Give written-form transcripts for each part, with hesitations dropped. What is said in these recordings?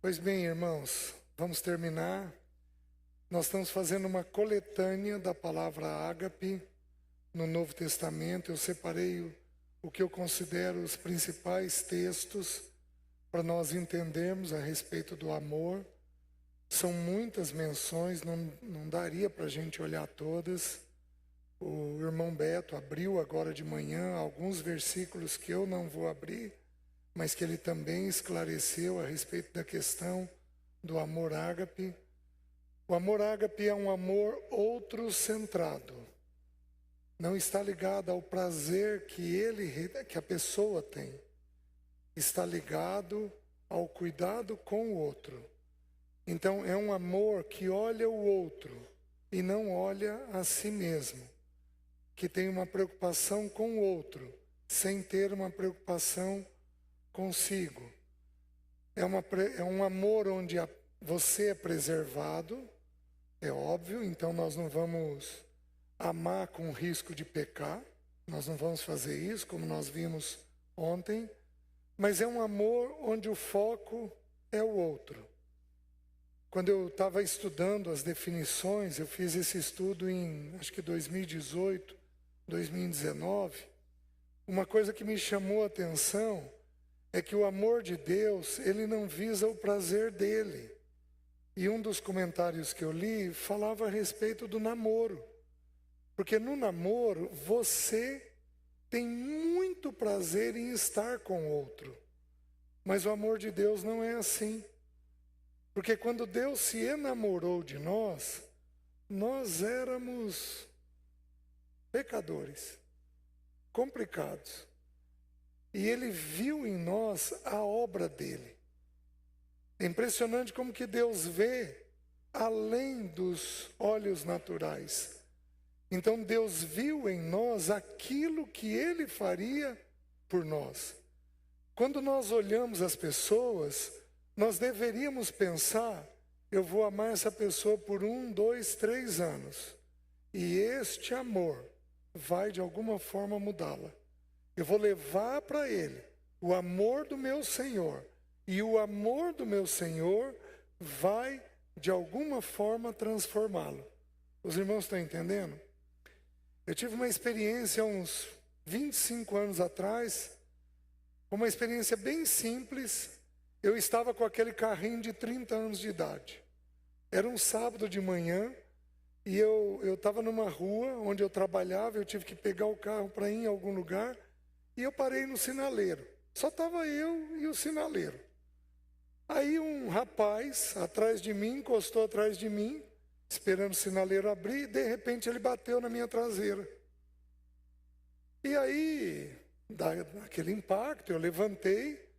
Pois bem, irmãos, vamos terminar. Nós estamos fazendo uma coletânea da palavra ágape no Novo Testamento. Eu separei o que eu considero os principais textos para nós entendermos a respeito do amor. São muitas menções, não daria para a gente olhar todas. O irmão Beto abriu agora de manhã alguns versículos que eu não vou abrir, mas que ele também esclareceu a respeito da questão do amor ágape. O amor ágape é um amor outro-centrado. Não está ligado ao prazer que a pessoa tem. Está ligado ao cuidado com o outro. Então é um amor que olha o outro e não olha a si mesmo. Que tem uma preocupação com o outro, sem ter uma preocupação consigo. É um amor onde você é preservado, é óbvio, então nós não vamos amar com risco de pecar, nós não vamos fazer isso, como nós vimos ontem, mas é um amor onde o foco é o outro. Quando eu estava estudando as definições, eu fiz esse estudo em, acho que 2018, 2019, uma coisa que me chamou a atenção é que o amor de Deus, ele não visa o prazer dele. E um dos comentários que eu li falava a respeito do namoro. Porque no namoro, você tem muito prazer em estar com o outro. Mas o amor de Deus não é assim. Porque quando Deus se enamorou de nós, nós éramos pecadores, complicados. E Ele viu em nós a obra dele. É impressionante como que Deus vê além dos olhos naturais. Então Deus viu em nós aquilo que Ele faria por nós. Quando nós olhamos as pessoas, nós deveríamos pensar, eu vou amar essa pessoa por 1, 2, 3 anos. E este amor vai de alguma forma mudá-la. Eu vou levar para ele o amor do meu Senhor. E o amor do meu Senhor vai de alguma forma transformá-lo. Os irmãos estão entendendo? Eu tive uma experiência uns 25 anos atrás, uma experiência bem simples. Eu estava com aquele carrinho de 30 anos de idade. Era um sábado de manhã. E eu estava numa rua onde eu trabalhava, eu tive que pegar o carro para ir em algum lugar, e eu parei no sinaleiro. Só estava eu e o sinaleiro. Aí um rapaz atrás de mim, encostou atrás de mim, esperando o sinaleiro abrir, e de repente ele bateu na minha traseira. E aí, daquele impacto, eu levantei,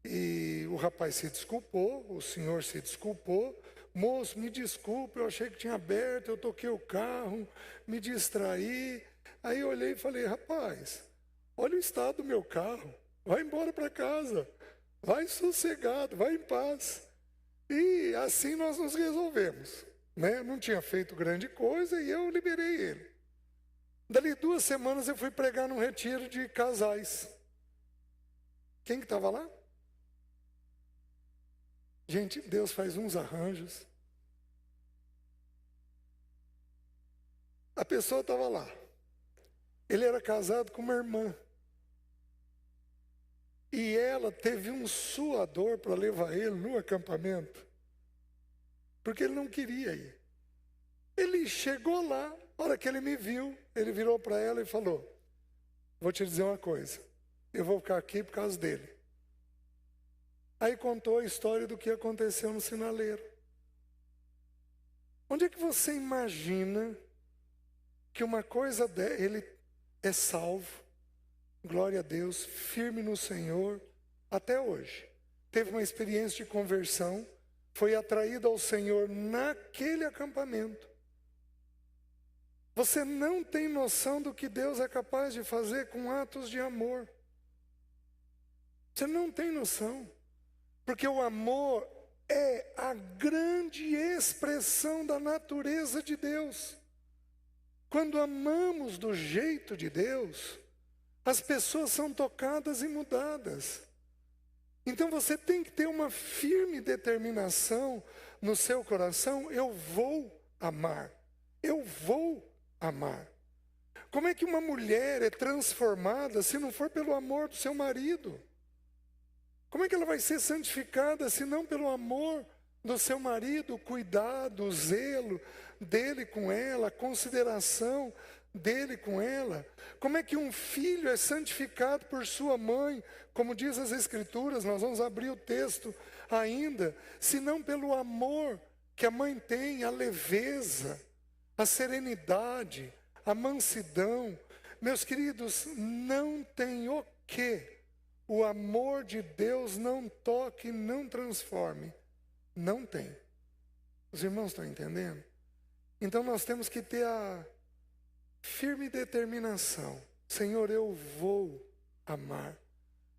e o rapaz se desculpou, o senhor se desculpou. Moço, me desculpe, eu achei que tinha aberto, eu toquei o carro, me distraí. Aí eu olhei e falei, rapaz, olha o estado do meu carro, vai embora para casa, vai sossegado, vai em paz. E assim nós nos resolvemos, né? Não tinha feito grande coisa e eu liberei ele. Dali 2 semanas eu fui pregar num retiro de casais. Quem que estava lá? Gente, Deus faz uns arranjos. A pessoa estava lá. Ele era casado com uma irmã. E ela teve um suador para levar ele no acampamento. Porque ele não queria ir. Ele chegou lá, a hora que ele me viu, ele virou para ela e falou, vou te dizer uma coisa, eu vou ficar aqui por causa dele. Aí contou a história do que aconteceu no sinaleiro. Onde é que você imagina que uma coisa ele é salvo, glória a Deus, firme no Senhor, até hoje. Teve uma experiência de conversão, foi atraído ao Senhor naquele acampamento. Você não tem noção do que Deus é capaz de fazer com atos de amor. Você não tem noção. Porque o amor é a grande expressão da natureza de Deus. Quando amamos do jeito de Deus, as pessoas são tocadas e mudadas. Então você tem que ter uma firme determinação no seu coração: eu vou amar, eu vou amar. Como é que uma mulher é transformada se não for pelo amor do seu marido? Como é que ela vai ser santificada se não pelo amor do seu marido, o cuidado, o zelo dele com ela, a consideração dele com ela? Como é que um filho é santificado por sua mãe, como diz as Escrituras? Nós vamos abrir o texto ainda, se não pelo amor que a mãe tem, a leveza, a serenidade, a mansidão. Meus queridos, não tem o que o amor de Deus não toque, não transforme. Não tem. Os irmãos estão entendendo? Então nós temos que ter a firme determinação: Senhor, eu vou amar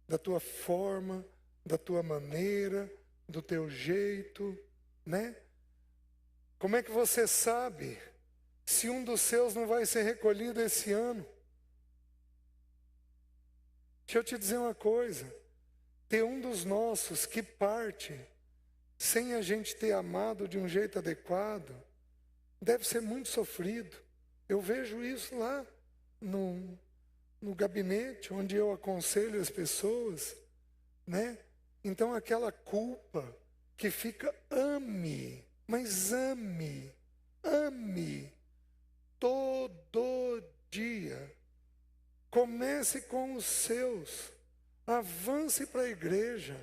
da tua forma, da tua maneira, do teu jeito, né? Como é que você sabe se um dos seus não vai ser recolhido esse ano? Deixa eu te dizer uma coisa: ter um dos nossos que parte sem a gente ter amado de um jeito adequado, deve ser muito sofrido. Eu vejo isso lá no gabinete, onde eu aconselho as pessoas, né? Então aquela culpa que fica, ame, mas ame todo dia. Comece com os seus, avance para a igreja,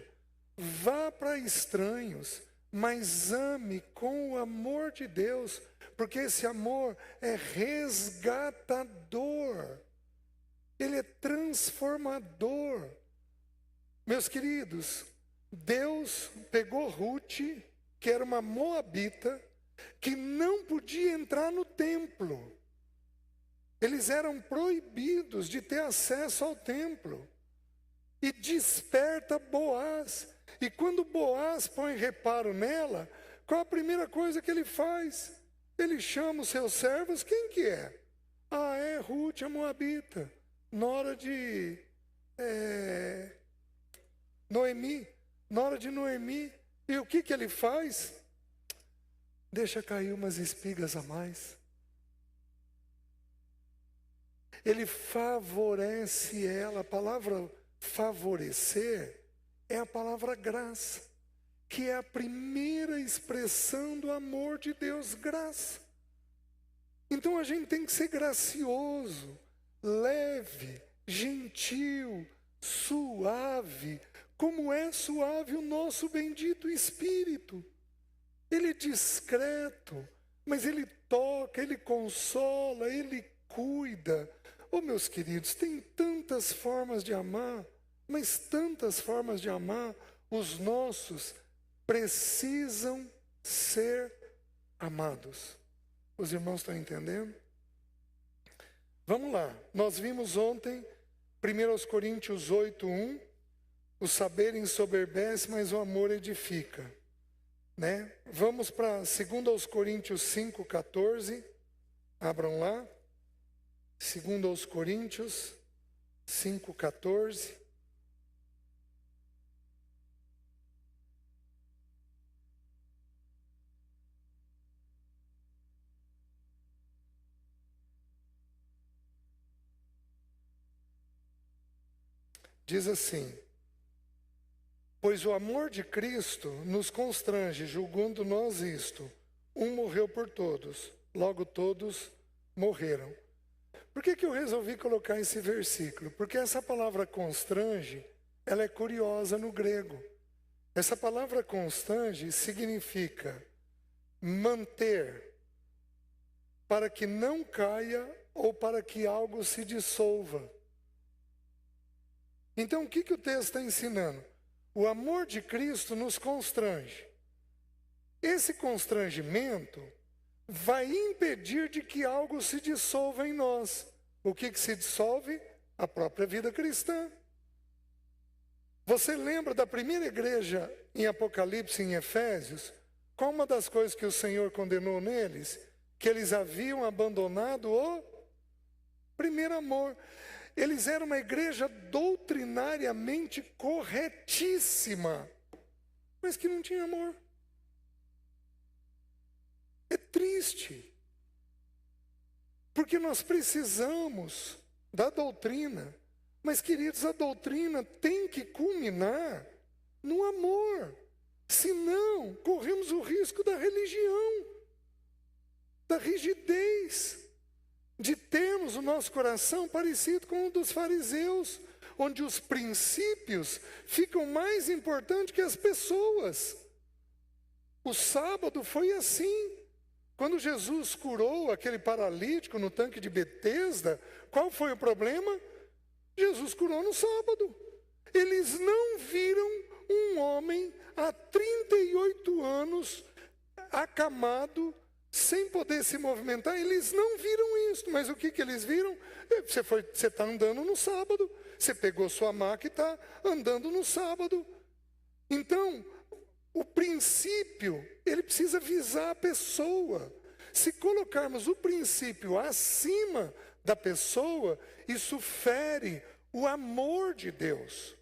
vá para estranhos, mas ame com o amor de Deus, porque esse amor é resgatador, ele é transformador. Meus queridos, Deus pegou Ruth, que era uma moabita, que não podia entrar no templo. Eles eram proibidos de ter acesso ao templo. E desperta Boaz. E quando Boaz põe reparo nela, qual a primeira coisa que ele faz? Ele chama os seus servos. Quem que é? Ah, é Ruth, a moabita, nora de Noemi. Nora de Noemi. E o que ele faz? Deixa cair umas espigas a mais. Ele favorece ela. A palavra favorecer é a palavra graça, que é a primeira expressão do amor de Deus, graça. Então a gente tem que ser gracioso, leve, gentil, suave, como é suave o nosso bendito Espírito. Ele é discreto, mas ele toca, ele consola, ele cuida. Oh, meus queridos, tem tantas formas de amar, mas tantas formas de amar. Os nossos precisam ser amados. Os irmãos estão entendendo? Vamos lá. Nós vimos ontem, 1 Coríntios 8:1, o saber ensoberbece, mas o amor edifica. Né? Vamos para 2 Coríntios 5:14. Abram lá. 2 Coríntios 5:14. Diz assim: pois o amor de Cristo nos constrange, julgando nós isto: um morreu por todos, logo todos morreram. Por que eu resolvi colocar esse versículo? Porque essa palavra constrange, ela é curiosa no grego. Essa palavra constrange significa manter, para que não caia ou para que algo se dissolva. Então o que o texto está ensinando? O amor de Cristo nos constrange. Esse constrangimento vai impedir de que algo se dissolva em nós. O que se dissolve? A própria vida cristã. Você lembra da primeira igreja em Apocalipse, em Efésios? Qual uma das coisas que o Senhor condenou neles? Que eles haviam abandonado o primeiro amor. eles eram uma igreja doutrinariamente corretíssima, mas que não tinha amor. É triste, porque nós precisamos da doutrina, mas, queridos, a doutrina tem que culminar no amor, senão corremos o risco da religião, da rigidez, de termos o nosso coração parecido com o dos fariseus, onde os princípios ficam mais importantes que as pessoas. O sábado foi assim. Quando Jesus curou aquele paralítico no tanque de Betesda, qual foi o problema? Jesus curou no sábado. Eles não viram um homem há 38 anos acamado, sem poder se movimentar. Eles não viram isso. Mas o que eles viram? Você está andando no sábado. Você pegou sua maca e está andando no sábado. Então, o princípio, ele precisa visar a pessoa. Se colocarmos o princípio acima da pessoa, isso fere o amor de Deus.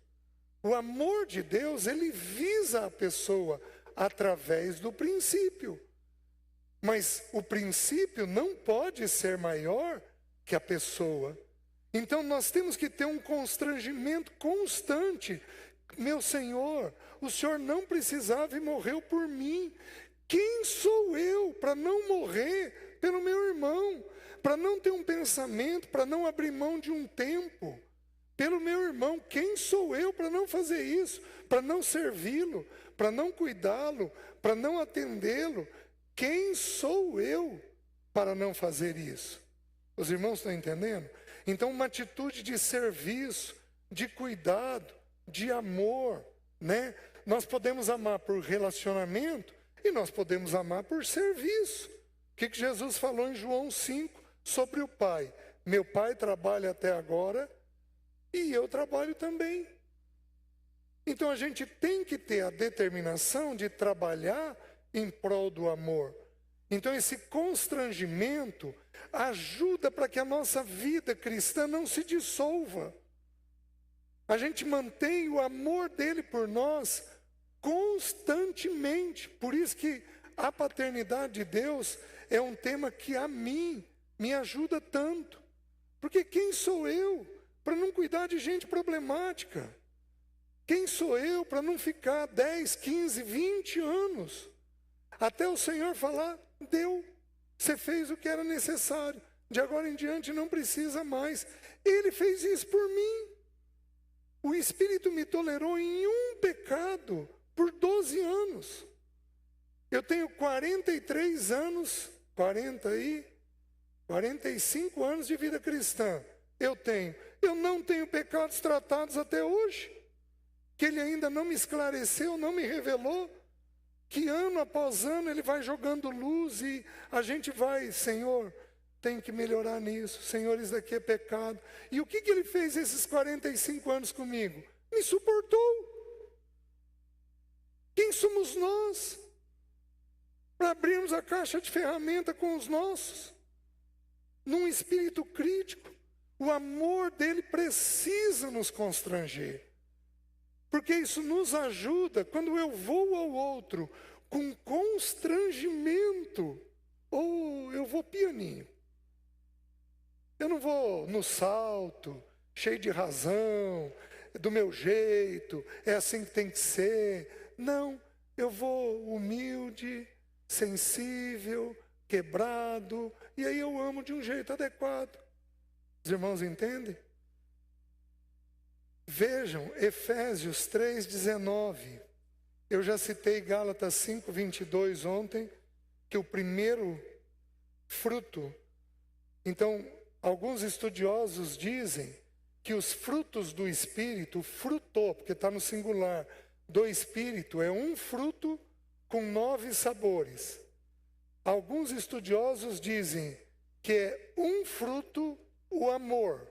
O amor de Deus, ele visa a pessoa através do princípio. Mas o princípio não pode ser maior que a pessoa. Então nós temos que ter um constrangimento constante. Meu Senhor, o Senhor não precisava e morreu por mim. Quem sou eu para não morrer pelo meu irmão? Para não ter um pensamento, para não abrir mão de um tempo pelo meu irmão? Quem sou eu para não fazer isso? Para não servi-lo, para não cuidá-lo, para não atendê-lo? Quem sou eu para não fazer isso? Os irmãos estão entendendo? Então, uma atitude de serviço, de cuidado, de amor, né? Nós podemos amar por relacionamento e nós podemos amar por serviço. O que Jesus falou em João 5 sobre o Pai? Meu Pai trabalha até agora e eu trabalho também. Então a gente tem que ter a determinação de trabalhar em prol do amor. Então esse constrangimento ajuda para que a nossa vida cristã não se dissolva. A gente mantém o amor dele por nós constantemente. Por isso que a paternidade de Deus é um tema que a mim me ajuda tanto. Porque quem sou eu para não cuidar de gente problemática? Quem sou eu para não ficar 10, 15, 20 anos? Até o Senhor falar, deu, você fez o que era necessário. De agora em diante não precisa mais. Ele fez isso por mim. O Espírito me tolerou em um pecado por 12 anos. Eu tenho 43 anos, 45 anos de vida cristã. Eu não tenho pecados tratados até hoje, que ele ainda não me esclareceu, não me revelou, que ano após ano ele vai jogando luz e a gente vai, Senhor, tem que melhorar nisso, Senhor, isso daqui é pecado. E o que ele fez esses 45 anos comigo? Me suportou. Quem somos nós para abrirmos a caixa de ferramenta com os nossos? Num espírito crítico, o amor dele precisa nos constranger. Porque isso nos ajuda quando eu vou ao outro com constrangimento, ou eu vou pianinho. Eu não vou no salto, cheio de razão, do meu jeito, é assim que tem que ser. Não, eu vou humilde, sensível, quebrado, e aí eu amo de um jeito adequado. Os irmãos entendem? Vejam, Efésios 3,19. Eu já citei Gálatas 5,22 ontem, que o primeiro fruto. Então, alguns estudiosos dizem que os frutos do Espírito, fruto, porque está no singular, do Espírito, é um fruto com 9 sabores. Alguns estudiosos dizem que é um fruto, o amor,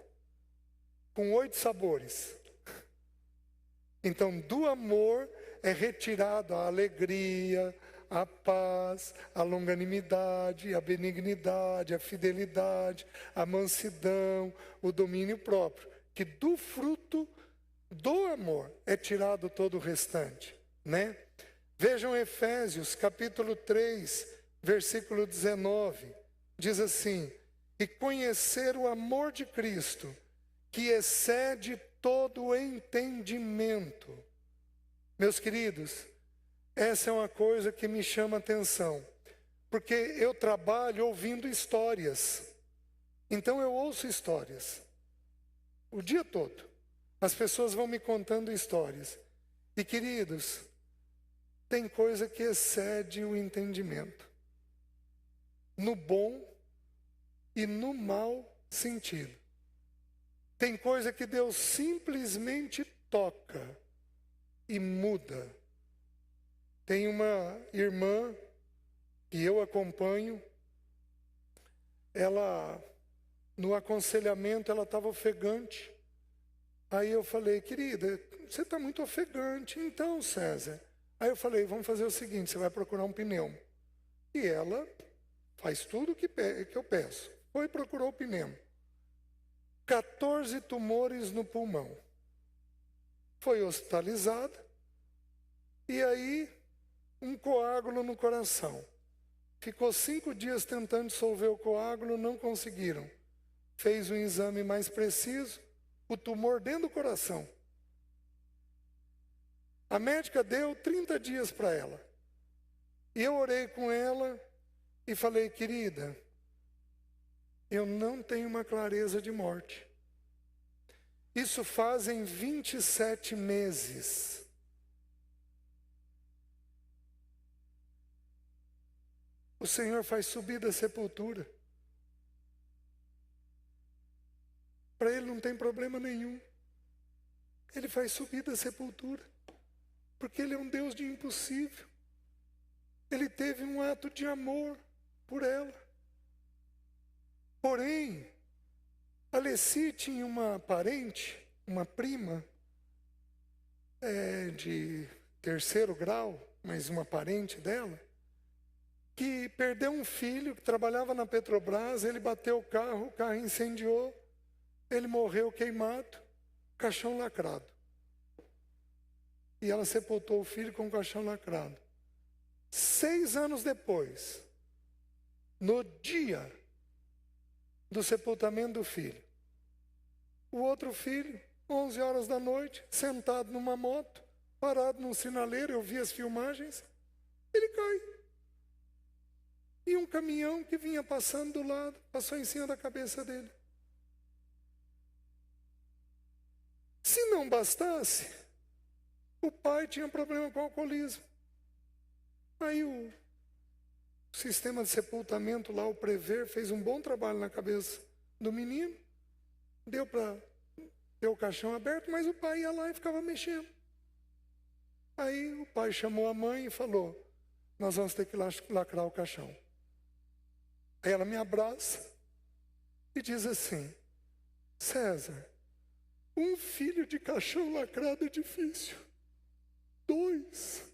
com 8 sabores. Então, do amor é retirado a alegria, a paz, a longanimidade, a benignidade, a fidelidade, a mansidão, o domínio próprio, que do fruto do amor é tirado todo o restante, né? Vejam Efésios, capítulo 3, versículo 19, diz assim: e conhecer o amor de Cristo, que excede todo o entendimento. Meus queridos, essa é uma coisa que me chama a atenção, porque eu trabalho ouvindo histórias, então eu ouço histórias o dia todo. As pessoas vão me contando histórias. E, queridos, tem coisa que excede o entendimento, no bom e no mau sentido. Tem coisa que Deus simplesmente toca e muda. Tem uma irmã que eu acompanho, ela, no aconselhamento, ela estava ofegante. Aí eu falei: querida, você está muito ofegante. Então, César. Aí eu falei: vamos fazer o seguinte, você vai procurar um pneu. E ela faz tudo que eu peço. Foi e procurou o pneu. 14 tumores no pulmão. Foi hospitalizada. E aí, um coágulo no coração. Ficou 5 dias tentando dissolver o coágulo, não conseguiram. Fez um exame mais preciso, o tumor dentro do coração. A médica deu 30 dias para ela. E eu orei com ela e falei: querida, eu não tenho uma clareza de morte. Isso fazem 27 meses. O Senhor faz subir da sepultura. Para Ele não tem problema nenhum. Ele faz subir da sepultura. Porque Ele é um Deus de impossível. Ele teve um ato de amor por ela. Porém, a Leci tinha uma parente, uma prima, de 3º grau, mas uma parente dela, que perdeu um filho, que trabalhava na Petrobras. Ele bateu o carro incendiou, ele morreu queimado, caixão lacrado. E ela sepultou o filho com o caixão lacrado. 6 anos depois, no dia do sepultamento do filho, o outro filho, 11 horas da noite, sentado numa moto, parado num sinaleiro, eu vi as filmagens, ele cai. E um caminhão que vinha passando do lado, passou em cima da cabeça dele. Se não bastasse, o pai tinha problema com o alcoolismo. Aí o sistema de sepultamento lá, o Prever, fez um bom trabalho na cabeça do menino. Deu para ter o caixão aberto, mas o pai ia lá e ficava mexendo. Aí o pai chamou a mãe e falou: nós vamos ter que lacrar o caixão. Aí ela me abraça e diz assim: César, um filho de caixão lacrado é difícil. 2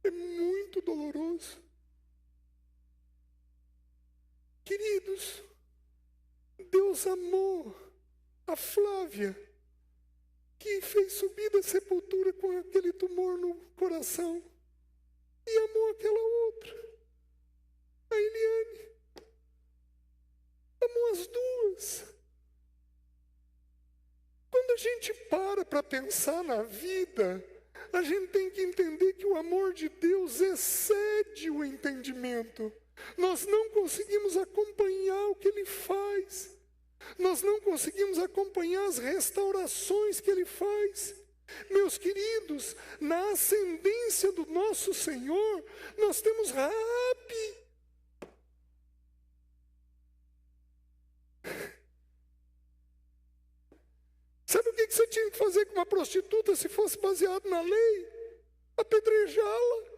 é muito doloroso. Queridos, Deus amou a Flávia, que fez subir da sepultura com aquele tumor no coração, e amou aquela outra, a Eliane. Amou as duas. Quando a gente para pensar na vida, a gente tem que entender que o amor de Deus excede o entendimento. Nós não conseguimos acompanhar o que Ele faz. Nós não conseguimos acompanhar as restaurações que Ele faz. Meus queridos, na ascendência do nosso Senhor, nós temos Raabe. Sabe o que você tinha que fazer com uma prostituta se fosse baseado na lei? Apedrejá-la.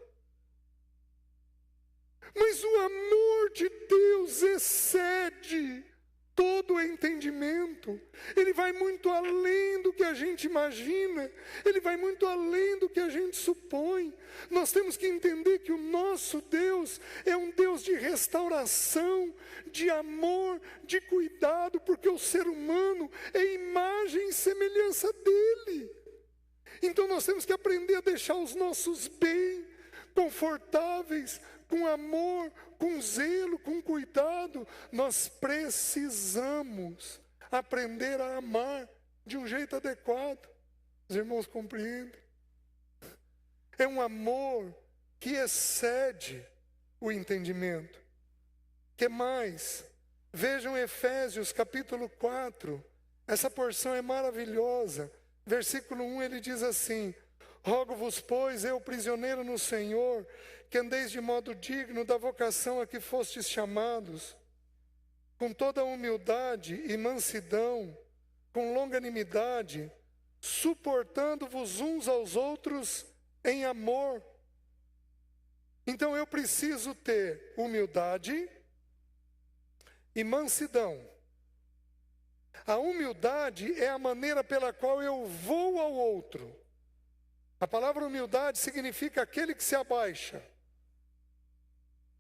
Mas o amor de Deus excede todo entendimento. Ele vai muito além do que a gente imagina. Ele vai muito além do que a gente supõe. Nós temos que entender que o nosso Deus é um Deus de restauração, de amor, de cuidado, porque o ser humano é imagem e semelhança dele. Então nós temos que aprender a deixar os nossos bens confortáveis, com amor, com zelo, com cuidado. Nós precisamos aprender a amar de um jeito adequado. Os irmãos compreendem? É um amor que excede o entendimento. Que mais? Vejam Efésios capítulo 4. Essa porção é maravilhosa. Versículo 1 ele diz assim: rogo-vos, pois, eu, prisioneiro no Senhor, que andeis de modo digno da vocação a que fostes chamados, com toda humildade e mansidão, com longanimidade, suportando-vos uns aos outros em amor. Então eu preciso ter humildade e mansidão. A humildade é a maneira pela qual eu vou ao outro. A palavra humildade significa aquele que se abaixa.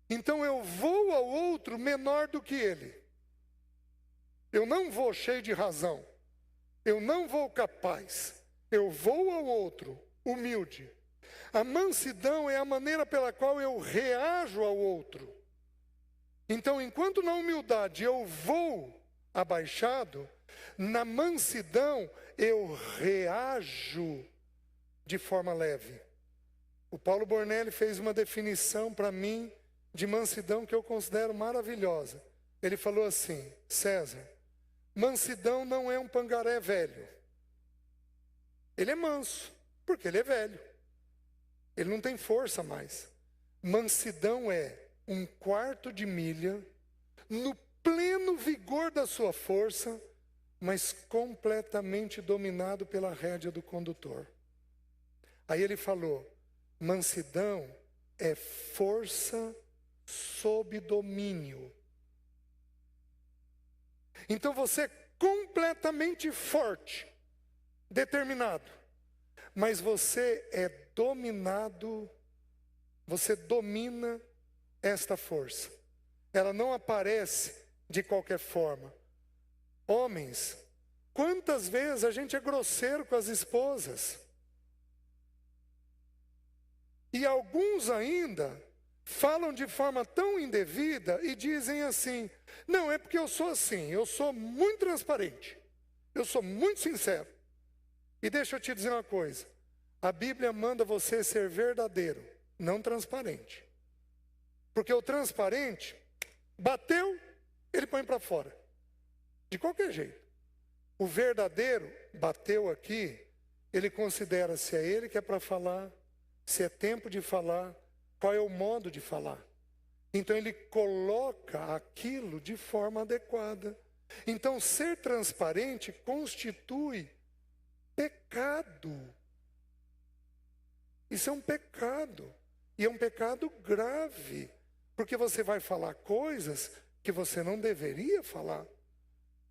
Então eu vou ao outro menor do que ele. Eu não vou cheio de razão. Eu não vou capaz. Eu vou ao outro humilde. A mansidão é a maneira pela qual eu reajo ao outro. Então, enquanto na humildade eu vou abaixado, na mansidão eu reajo de forma leve. O Paulo Bornelli fez uma definição para mim de mansidão que eu considero maravilhosa. Ele falou assim: César, mansidão não é um pangaré velho. Ele é manso, porque ele é velho. Ele não tem força mais. Mansidão é um quarto de milha, no pleno vigor da sua força, mas completamente dominado pela rédea do condutor. Aí ele falou: mansidão é força sob domínio. Então você é completamente forte, determinado, mas você é dominado, você domina esta força. Ela não aparece de qualquer forma. Homens, quantas vezes a gente é grosseiro com as esposas? E alguns ainda falam de forma tão indevida e dizem assim: não, é porque eu sou assim, eu sou muito transparente, eu sou muito sincero. E deixa eu te dizer uma coisa: a Bíblia manda você ser verdadeiro, não transparente. Porque o transparente, bateu, ele põe para fora, de qualquer jeito. O verdadeiro, bateu aqui, ele considera se é ele que é para falar, se é tempo de falar, qual é o modo de falar. Então ele coloca aquilo de forma adequada. Então ser transparente constitui pecado. Isso é um pecado. E é um pecado grave. Porque você vai falar coisas que você não deveria falar.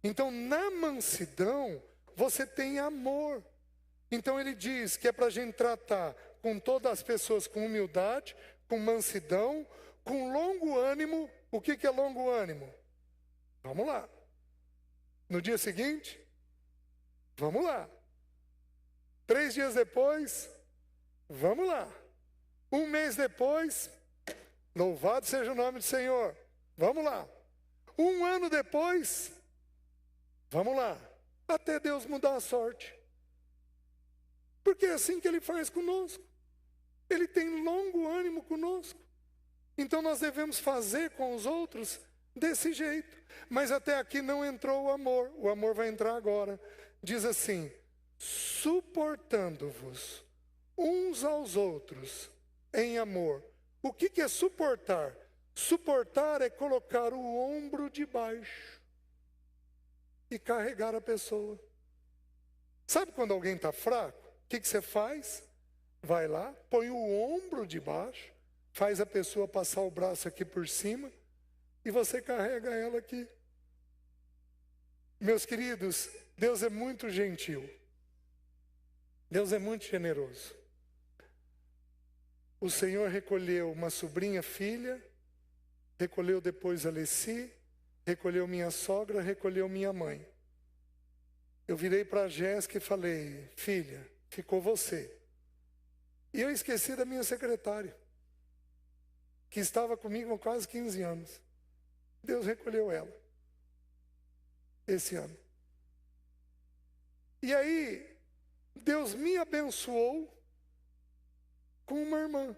Então na mansidão você tem amor. Então ele diz que é para a gente tratar com todas as pessoas com humildade, com mansidão, com longo ânimo. O que é longo ânimo? Vamos lá. No dia seguinte, vamos lá. 3 dias depois, vamos lá. 1 mês depois, louvado seja o nome do Senhor. Vamos lá. 1 ano depois, vamos lá. Até Deus mudar a sorte. Porque é assim que Ele faz conosco. Ele tem longo ânimo conosco. Então nós devemos fazer com os outros desse jeito. Mas até aqui não entrou o amor. O amor vai entrar agora. Diz assim: suportando-vos uns aos outros em amor. O que é suportar? Suportar é colocar o ombro debaixo e carregar a pessoa. Sabe quando alguém está fraco? O que você faz? Vai lá, põe o ombro debaixo, faz a pessoa passar o braço aqui por cima e você carrega ela aqui. Meus queridos, Deus é muito gentil. Deus é muito generoso. O Senhor recolheu uma sobrinha filha, recolheu depois a Leci, recolheu minha sogra, recolheu minha mãe. Eu virei para a Jéssica e falei: filha, ficou você. E eu esqueci da minha secretária, que estava comigo há quase 15 anos. Deus recolheu ela esse ano. E aí, Deus me abençoou com uma irmã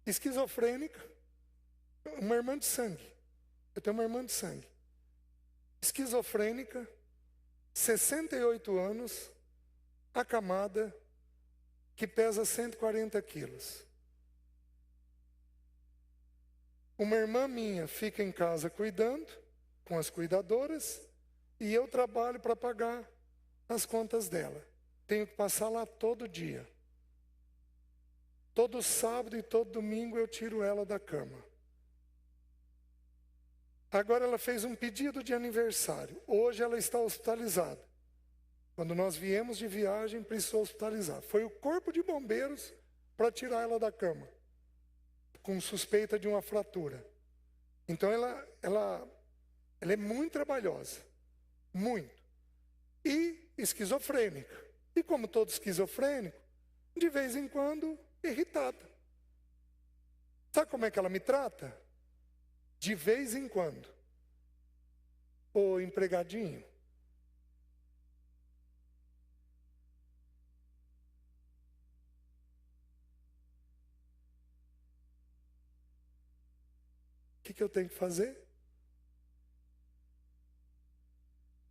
esquizofrênica, uma irmã de sangue. Eu tenho uma irmã de sangue. Esquizofrênica, 68 anos, acamada, que pesa 140 quilos. Uma irmã minha fica em casa cuidando, com as cuidadoras, e eu trabalho para pagar as contas dela. Tenho que passar lá todo dia. Todo sábado e todo domingo eu tiro ela da cama. Agora ela fez um pedido de aniversário. Hoje ela está hospitalizada. Quando nós viemos de viagem, precisou hospitalizar. Foi o corpo de bombeiros para tirar ela da cama, com suspeita de uma fratura. Então ela é muito trabalhosa. Muito. E esquizofrênica. E como todo esquizofrênico, de vez em quando, irritada. Sabe como é que ela me trata? De vez em quando. Ô empregadinho, o que eu tenho que fazer?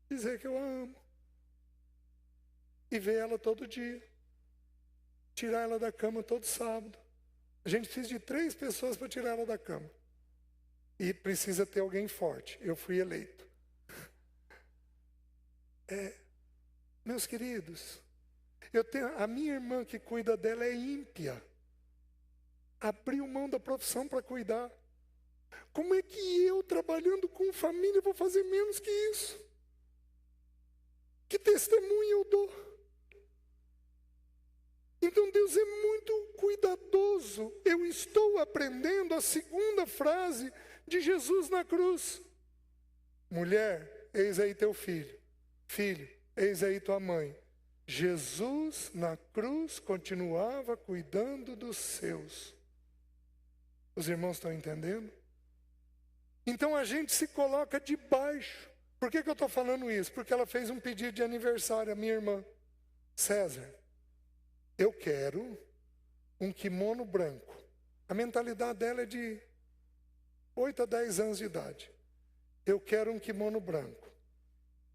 Dizer que eu a amo. E ver ela todo dia. Tirar ela da cama todo sábado. A gente precisa de 3 pessoas para tirar ela da cama. E precisa ter alguém forte. Eu fui eleito. Meus queridos, a minha irmã que cuida dela é ímpia. Abriu mão da profissão para cuidar. Como é que eu, trabalhando com família, vou fazer menos que isso? Que testemunho eu dou? Então Deus é muito cuidadoso. Eu estou aprendendo a segunda frase de Jesus na cruz. Mulher, eis aí teu filho. Filho, eis aí tua mãe. Jesus na cruz continuava cuidando dos seus. Os irmãos estão entendendo? Então a gente se coloca debaixo. Por que eu estou falando isso? Porque ela fez um pedido de aniversário, a minha irmã, César. Eu quero um kimono branco. A mentalidade dela é de 8 a 10 anos de idade. Eu quero um kimono branco.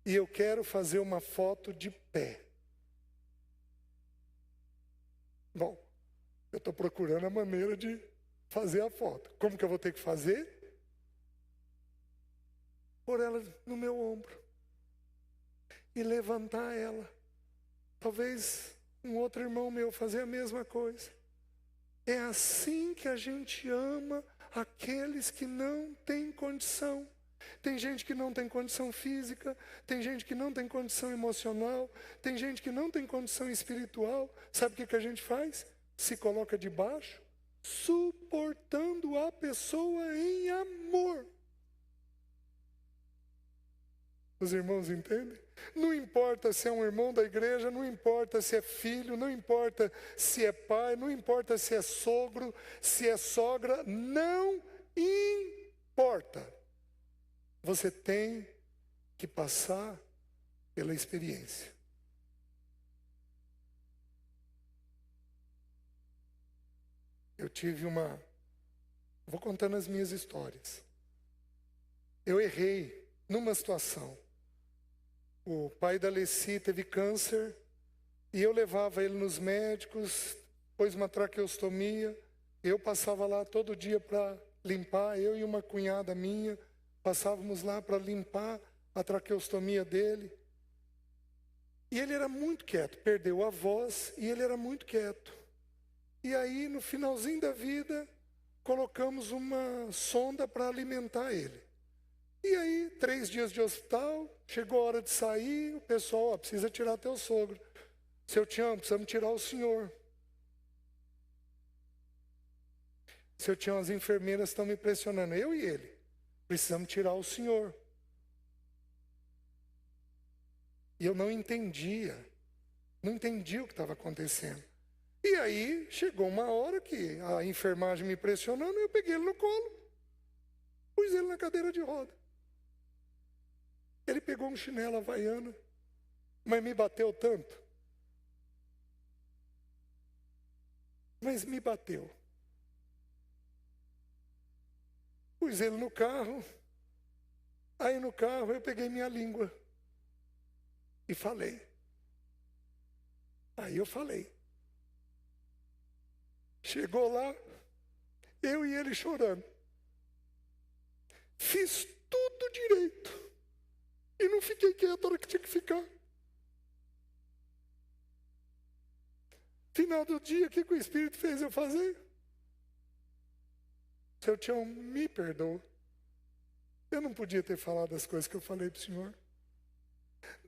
E eu quero fazer uma foto de pé. Bom, eu estou procurando a maneira de fazer a foto. Como que eu vou ter que fazer? Pôr ela no meu ombro. E levantar ela. Talvez um outro irmão meu fazer a mesma coisa. É assim que a gente ama aqueles que não têm condição. Tem gente que não tem condição física, tem gente que não tem condição emocional, tem gente que não tem condição espiritual. Sabe o que a gente faz? Se coloca debaixo, suportando a pessoa em amor. Os irmãos entendem? Não importa se é um irmão da igreja, não importa se é filho, não importa se é pai, não importa se é sogro, se é sogra, não importa. Você tem que passar pela experiência. Eu tive vou contando as minhas histórias. Eu errei numa situação. O pai da Leci teve câncer e eu levava ele nos médicos, pôs uma traqueostomia. Eu passava lá todo dia para limpar, eu e uma cunhada minha, passávamos lá para limpar a traqueostomia dele. E ele era muito quieto, perdeu a voz e ele era muito quieto. E aí, no finalzinho da vida, colocamos uma sonda para alimentar ele. E aí, 3 dias de hospital, chegou a hora de sair, o pessoal, precisa tirar teu sogro. Seu Tião, precisamos tirar o senhor. Seu Tião, as enfermeiras estão me pressionando, eu e ele. Precisamos tirar o senhor. E eu não entendia o que estava acontecendo. E aí, chegou uma hora que a enfermagem me pressionando, eu peguei ele no colo, pus ele na cadeira de roda. Ele pegou um chinelo havaiano, mas me bateu tanto. Mas me bateu. Pus ele no carro, aí no carro eu peguei minha língua e falei. Aí eu falei. Chegou lá, eu e ele chorando. Fiz tudo direito e não fiquei quieto a hora que tinha que ficar. Final do dia, o que o Espírito fez eu fazer? Seu Tião, me perdoa. Eu não podia ter falado as coisas que eu falei para o senhor.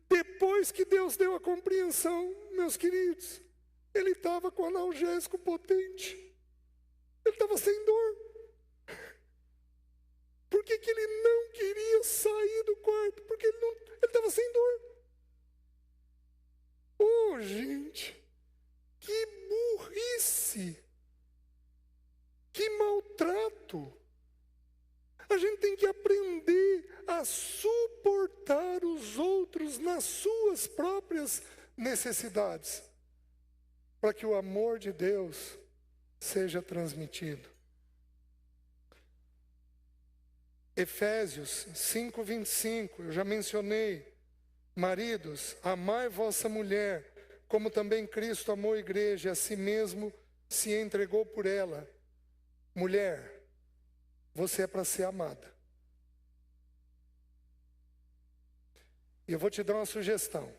Depois que Deus deu a compreensão, meus queridos, ele estava com analgésico potente. Ele estava sem dor. Por que ele não queria sair do quarto? Porque ele estava sem dor. Oh, gente, que burrice! Que maltrato! A gente tem que aprender a suportar os outros nas suas próprias necessidades, para que o amor de Deus seja transmitido. Efésios 5:25, eu já mencionei. Maridos, amai vossa mulher, como também Cristo amou a igreja e a si mesmo se entregou por ela. Mulher, você é para ser amada. E eu vou te dar uma sugestão.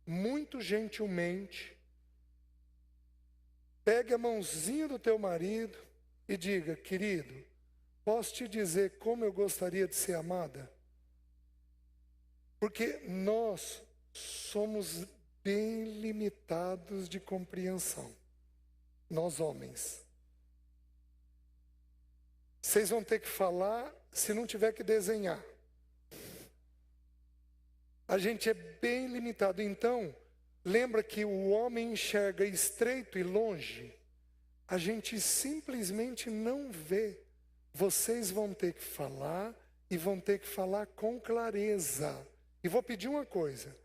Muito gentilmente, pegue a mãozinha do teu marido e diga: querido, posso te dizer como eu gostaria de ser amada? Porque nós somos bem limitados de compreensão. Nós homens. Vocês vão ter que falar se não tiver que desenhar. A gente é bem limitado. Então, lembra que o homem enxerga estreito e longe? A gente simplesmente não vê. Vocês vão ter que falar e vão ter que falar com clareza. E vou pedir uma coisa.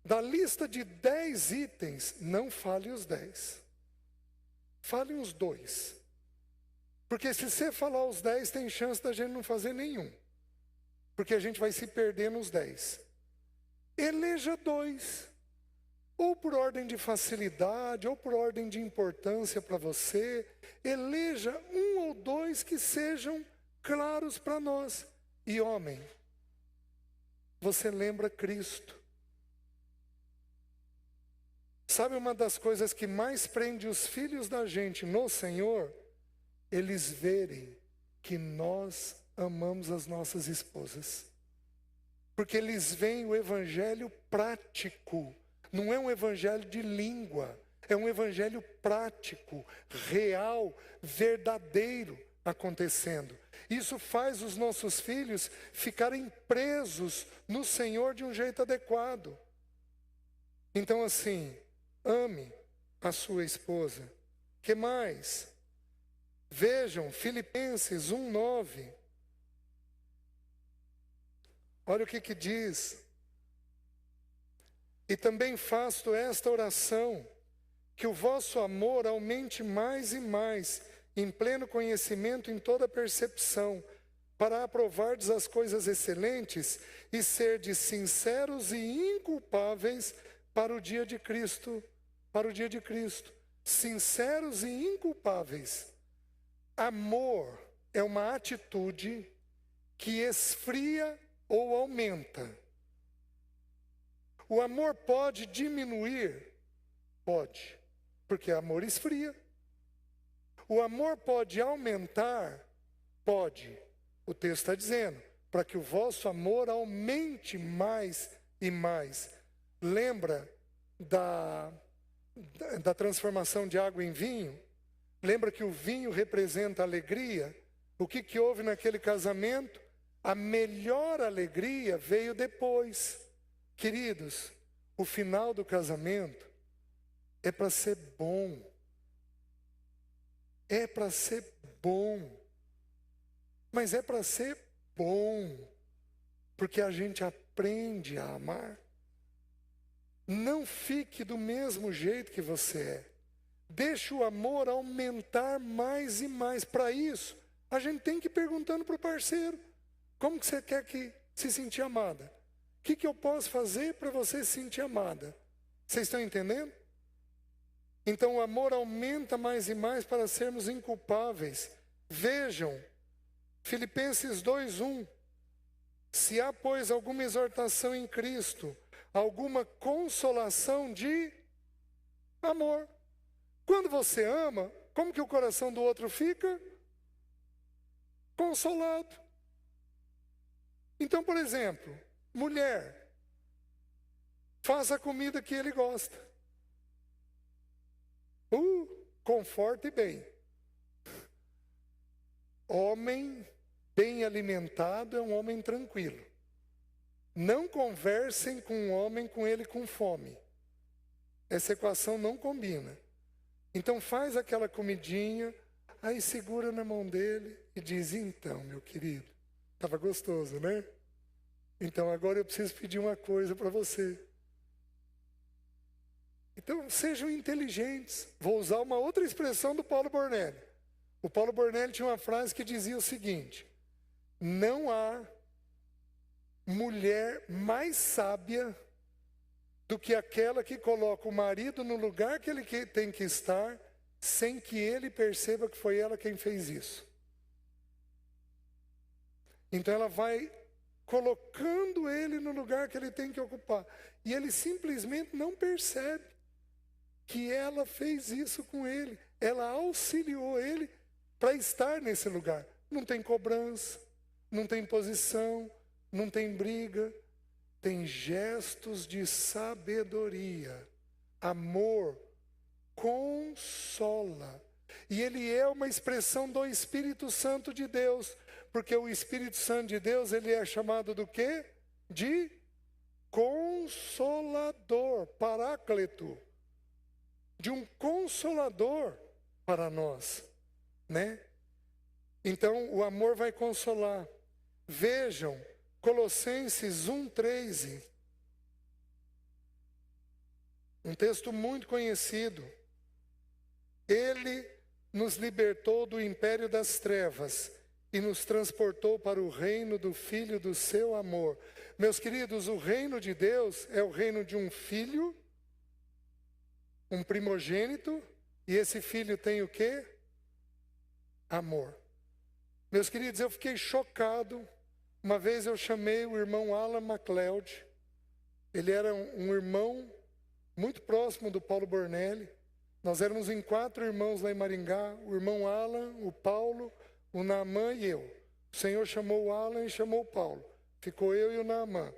Da lista de 10 itens, não fale os 10. Fale os 2. Porque se você falar os 10, tem chance da gente não fazer nenhum. Porque a gente vai se perder nos 10. Eleja 2. Ou por ordem de facilidade, ou por ordem de importância para você. Eleja 1 ou 2 que sejam claros para nós. E homem, você lembra Cristo. Sabe uma das coisas que mais prende os filhos da gente no Senhor? Eles verem que nós amamos as nossas esposas. Porque eles veem o evangelho prático. Não é um evangelho de língua. É um evangelho prático, real, verdadeiro acontecendo. Isso faz os nossos filhos ficarem presos no Senhor de um jeito adequado. Então assim, ame a sua esposa. Que mais? Vejam, Filipenses 1:9. Olha o que diz. E também faço esta oração, que o vosso amor aumente mais e mais, em pleno conhecimento, em toda percepção, para aprovardes as coisas excelentes e serdes sinceros e inculpáveis para o dia de Cristo. Para o dia de Cristo. Sinceros e inculpáveis. Amor é uma atitude que esfria ou aumenta. O amor pode diminuir? Pode, porque amor esfria. O amor pode aumentar? Pode. O texto está dizendo, para que o vosso amor aumente mais e mais. Lembra da transformação de água em vinho? Lembra que o vinho representa alegria? O que houve naquele casamento? A melhor alegria veio depois. Queridos, o final do casamento é para ser bom. É para ser bom. Mas é para ser bom. Porque a gente aprende a amar. Não fique do mesmo jeito que você é. Deixe o amor aumentar mais e mais. Para isso, a gente tem que ir perguntando para o parceiro: como que você quer que se sentir amada? O que eu posso fazer para você se sentir amada? Vocês estão entendendo? Então o amor aumenta mais e mais para sermos inculpáveis. Vejam, Filipenses 2:1. Se há, pois, alguma exortação em Cristo, alguma consolação de amor. Quando você ama, como que o coração do outro fica? Consolado. Então, por exemplo, mulher, faça a comida que ele gosta. Conforte bem. Homem bem alimentado é um homem tranquilo. Não conversem com um homem com ele com fome. Essa equação não combina. Então faz aquela comidinha, aí segura na mão dele e diz: então, meu querido, estava gostoso, né? Então agora eu preciso pedir uma coisa para você. Então sejam inteligentes. Vou usar uma outra expressão do Paulo Bornelli. O Paulo Bornelli tinha uma frase que dizia o seguinte: não há mulher mais sábia do que aquela que coloca o marido no lugar que ele tem que estar, sem que ele perceba que foi ela quem fez isso. Então ela vai colocando ele no lugar que ele tem que ocupar. E ele simplesmente não percebe que ela fez isso com ele. Ela auxiliou ele para estar nesse lugar. Não tem cobrança, não tem posição, não tem briga. Tem gestos de sabedoria. Amor consola. E ele é uma expressão do Espírito Santo de Deus. Porque o Espírito Santo de Deus, ele é chamado do quê? De consolador, paráclito. De um consolador para nós, né? Então, o amor vai consolar. Vejam, Colossenses 1:13, um texto muito conhecido. Ele nos libertou do império das trevas e nos transportou para o reino do Filho do seu amor. Meus queridos, o reino de Deus é o reino de um filho, um primogênito, e esse filho tem o quê? Amor. Meus queridos, eu fiquei chocado. Uma vez eu chamei o irmão Alan MacLeod. Ele era um irmão muito próximo do Paulo Bornelli. Nós éramos em 4 irmãos lá em Maringá. O irmão Alan, o Paulo, o Naamã e eu. O Senhor chamou o Alan e chamou o Paulo. Ficou eu e o Naamã.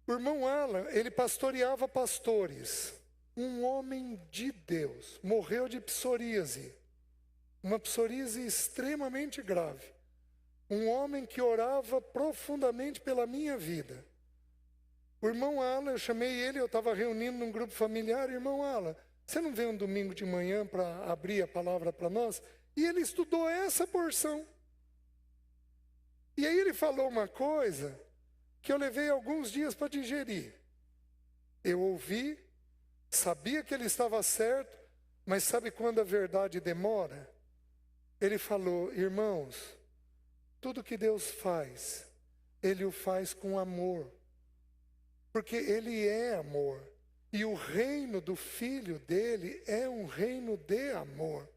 O irmão Alan, ele pastoreava pastores. Um homem de Deus. Morreu de psoríase. Uma psoríase extremamente grave. Um homem que orava profundamente pela minha vida. O irmão Alan, eu chamei ele, eu estava reunindo num grupo familiar. Irmão Alan, você não vem um domingo de manhã para abrir a palavra para nós? E ele estudou essa porção. E aí ele falou uma coisa que eu levei alguns dias para digerir. Eu ouvi, sabia que ele estava certo, mas sabe quando a verdade demora? Ele falou: irmãos, tudo que Deus faz, Ele o faz com amor. Porque Ele é amor. E o reino do Filho dele é um reino de amor.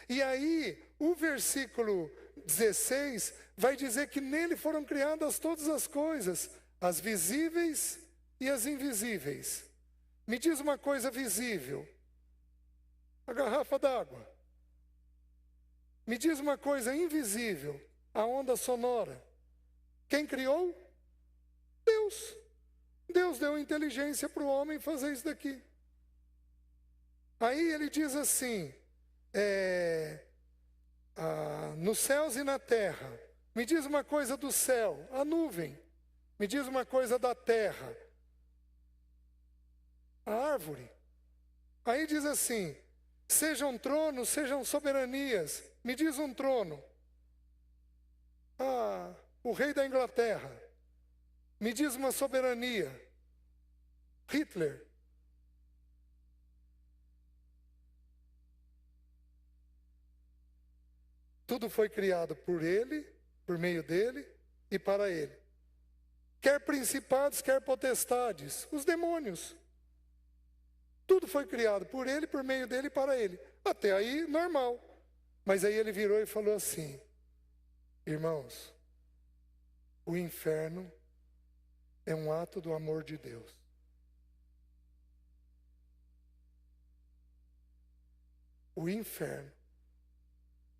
E aí, o versículo 16 vai dizer que nele foram criadas todas as coisas, as visíveis e as invisíveis. Me diz uma coisa visível: a garrafa d'água. Me diz uma coisa invisível: a onda sonora. Quem criou? Deus. Deus deu inteligência para o homem fazer isso daqui. Aí ele diz assim, nos céus e na terra. Me diz uma coisa do céu, a nuvem. Me diz uma coisa da terra, a árvore. Aí diz assim, sejam tronos, sejam soberanias. Me diz um trono. O rei da Inglaterra. Me diz uma soberania. Hitler. Tudo foi criado por ele, por meio dele e para ele. Quer principados, quer potestades, os demônios. Tudo foi criado por ele, por meio dele e para ele. Até aí, normal. Mas aí ele virou e falou assim, irmãos, o inferno é um ato do amor de Deus. O inferno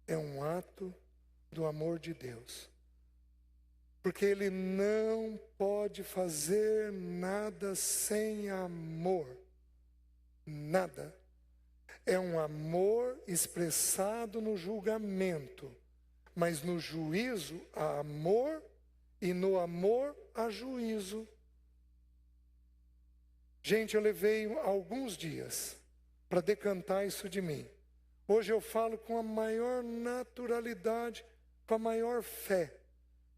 é um ato do amor de Deus. Porque ele não pode fazer nada sem amor. Nada. É um amor expressado no julgamento. Mas no juízo há amor e no amor há juízo. Gente, eu levei alguns dias para decantar isso de mim. Hoje eu falo com a maior naturalidade, com a maior fé.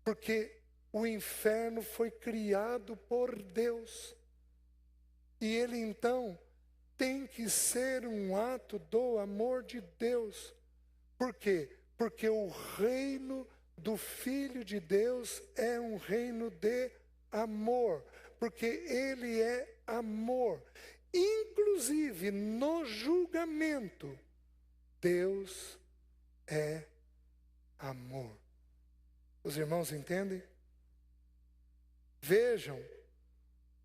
Porque o inferno foi criado por Deus. E ele então tem que ser um ato do amor de Deus. Por quê? Porque o reino do Filho de Deus é um reino de amor. Porque ele é amor. Inclusive no julgamento, Deus é amor. Os irmãos entendem? Vejam,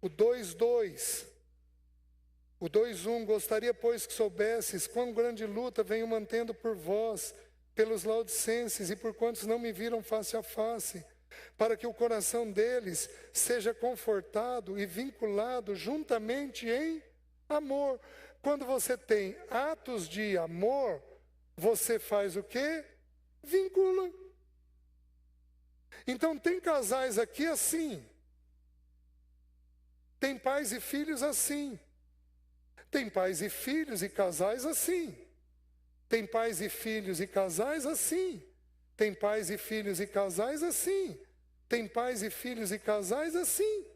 o 2:2, o 2:1, gostaria, pois, que soubesses quão grande luta venho mantendo por vós, pelos laodicenses e por quantos não me viram face a face, para que o coração deles seja confortado e vinculado juntamente em amor. Quando você tem atos de amor, você faz o quê? Vincula. Então tem casais aqui assim. Tem pais e filhos assim. Tem pais e filhos e casais assim. Tem pais e filhos e casais assim. Tem pais e filhos e casais assim. Tem pais e filhos e casais assim.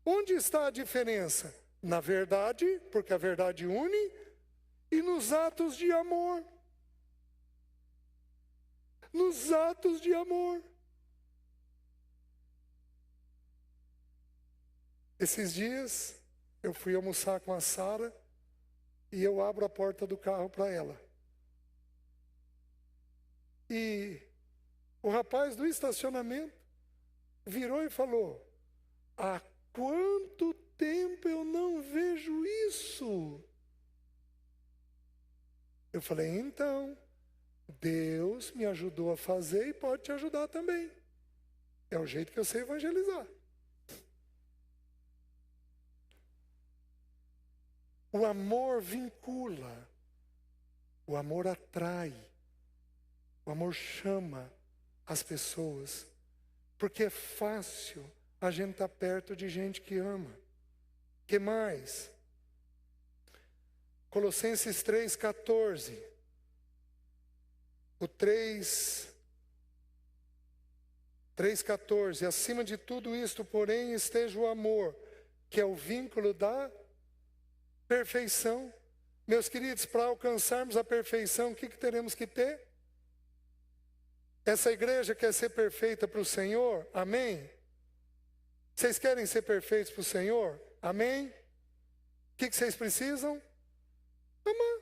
Onde está a diferença? Na verdade, porque a verdade une, e nos atos de amor. Nos atos de amor. Esses dias, eu fui almoçar com a Sara e eu abro a porta do carro para ela. E o rapaz do estacionamento virou e falou, há quanto tempo eu não vejo isso? Eu falei, então, Deus me ajudou a fazer e pode te ajudar também. É o jeito que eu sei evangelizar. O amor vincula, o amor atrai, o amor chama as pessoas, porque é fácil a gente estar perto de gente que ama. Que mais? Colossenses 3,14. O 3,14. Acima de tudo isto, porém, esteja o amor, que é o vínculo da perfeição. Meus queridos, para alcançarmos a perfeição, o que teremos que ter? Essa igreja quer ser perfeita para o Senhor? Amém? Vocês querem ser perfeitos para o Senhor? Amém? O que vocês precisam? Amar.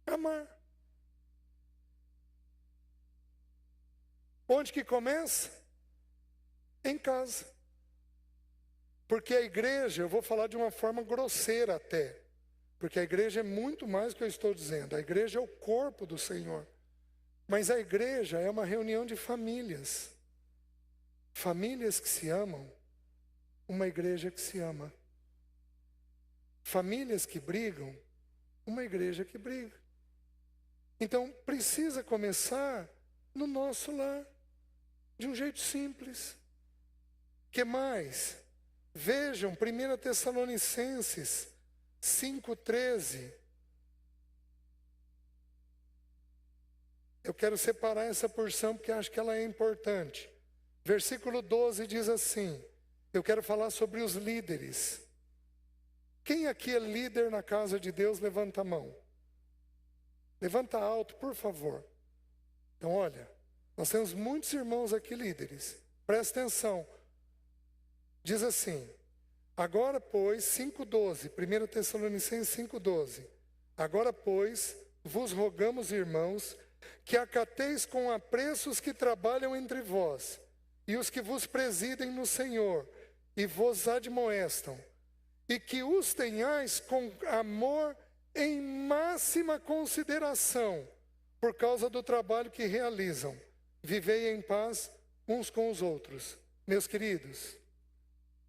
Amar. Onde que começa? Em casa. Porque a igreja, eu vou falar de uma forma grosseira até, porque a igreja é muito mais do que eu estou dizendo. A igreja é o corpo do Senhor. Mas a igreja é uma reunião de famílias. Famílias que se amam, uma igreja que se ama. Famílias que brigam, uma igreja que briga. Então, precisa começar no nosso lar, de um jeito simples. Que mais? Vejam, 1 Tessalonicenses 5,13. Eu quero separar essa porção porque acho que ela é importante. Versículo 12 diz assim, eu quero falar sobre os líderes. Quem aqui é líder na casa de Deus, levanta a mão. Levanta alto, por favor. Então, olha, nós temos muitos irmãos aqui líderes. Presta atenção. Diz assim, agora, pois, 5,12, 1 Tessalonicenses 5,12. Agora, pois, vos rogamos, irmãos, que acateis com apreço os que trabalham entre vós, e os que vos presidem no Senhor, e vos admoestam, e que os tenhais com amor em máxima consideração, por causa do trabalho que realizam. Vivei em paz uns com os outros. Meus queridos,